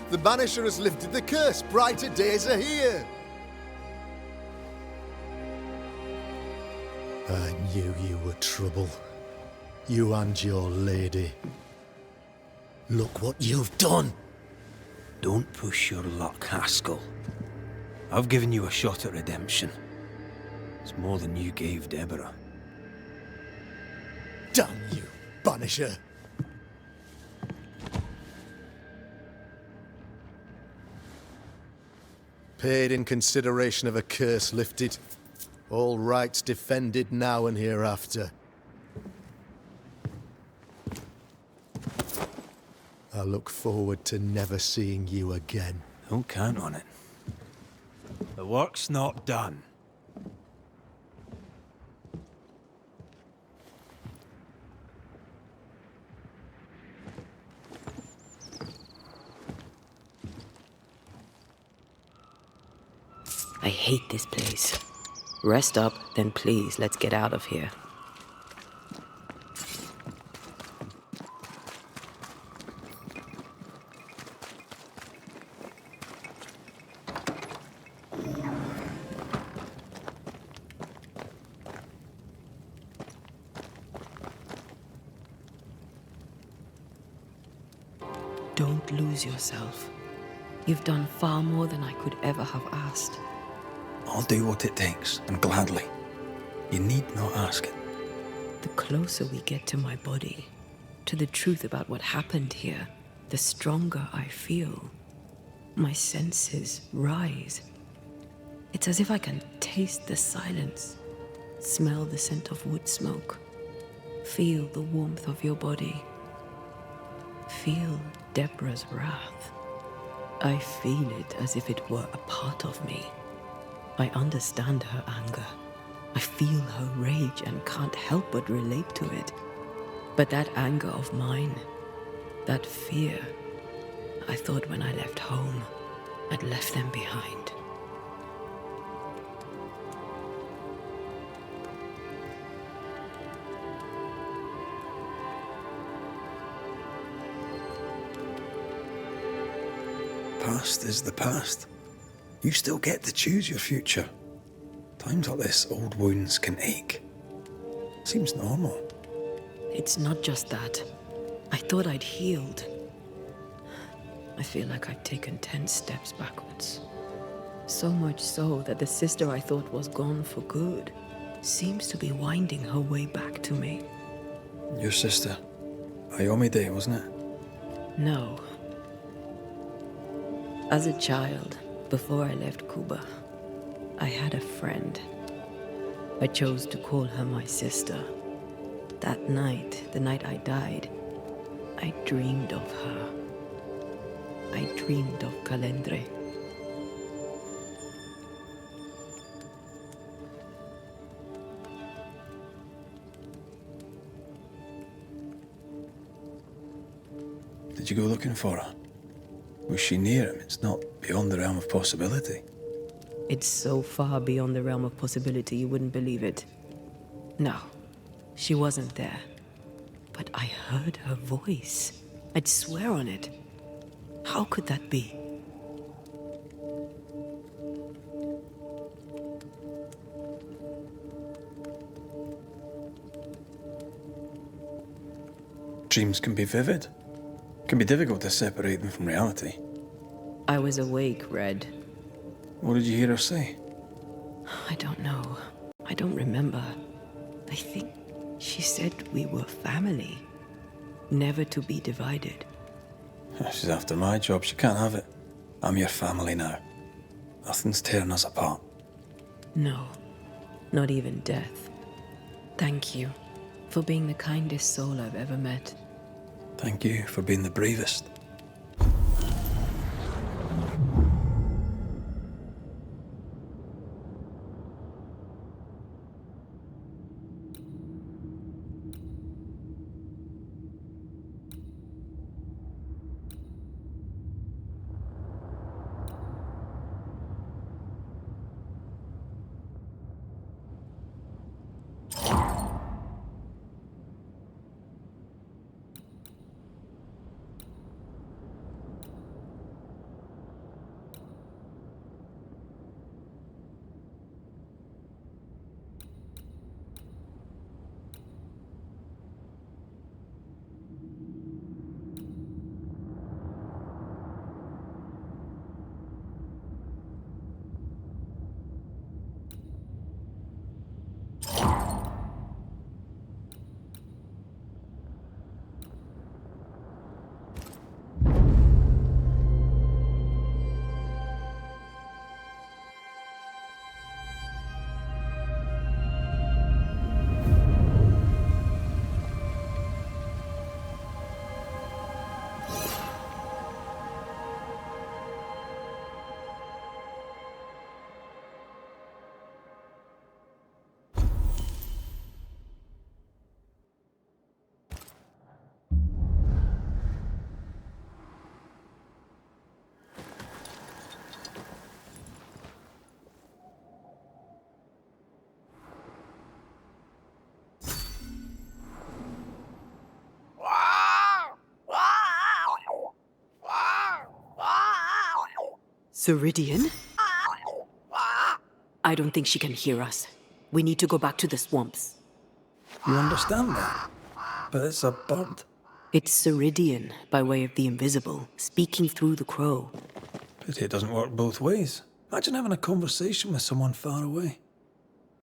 The Banisher has lifted the curse. Brighter days are here. I knew you were trouble. You and your lady. Look what you've done. Don't push your luck, Haskell. I've given you a shot at redemption. It's more than you gave Deborah. Damn you, Banisher. Paid in consideration of a curse lifted. All rights defended now and hereafter. I look forward to never seeing you again. Don't count on it. The work's not done. I hate this place. Rest up, then please, let's get out of here. Don't lose yourself. You've done far more than I could ever have asked. I'll do what it takes, and gladly. You need not ask it. The closer we get to my body, to the truth about what happened here, the stronger I feel. My senses rise. It's as if I can taste the silence, smell the scent of wood smoke, feel the warmth of your body, feel Deborah's wrath. I feel it as if it were a part of me. I understand her anger. I feel her rage and can't help but relate to it. But that anger of mine, that fear, I thought when I left home, I'd left them behind. Past is the past. You still get to choose your future. Times like this, old wounds can ache. Seems normal. It's not just that. I thought I'd healed. I feel like I've taken 10 steps backwards. So much so that the sister I thought was gone for good seems to be winding her way back to me. Your sister. Ayomide, wasn't it? No. As a child, before I left Cuba, I had a friend. I chose to call her my sister. That night, the night I died, I dreamed of her. I dreamed of Calendre. Did you go looking for her? Was she near him? It's not beyond the realm of possibility. It's so far beyond the realm of possibility you wouldn't believe it. No, she wasn't there. But I heard her voice. I'd swear on it. How could that be? Dreams can be vivid. It can be difficult to separate them from reality. I was awake, Red. What did you hear her say? I don't know. I don't remember. I think she said we were family. Never to be divided. She's after my job. She can't have it. I'm your family now. Nothing's tearing us apart. No, not even death. Thank you for being the kindest soul I've ever met. Thank you for being the bravest. Ceridian? I don't think she can hear us. We need to go back to the swamps. You understand that? But it's a bird. It's Ceridian, by way of the invisible, speaking through the crow. Pity it doesn't work both ways. Imagine having a conversation with someone far away.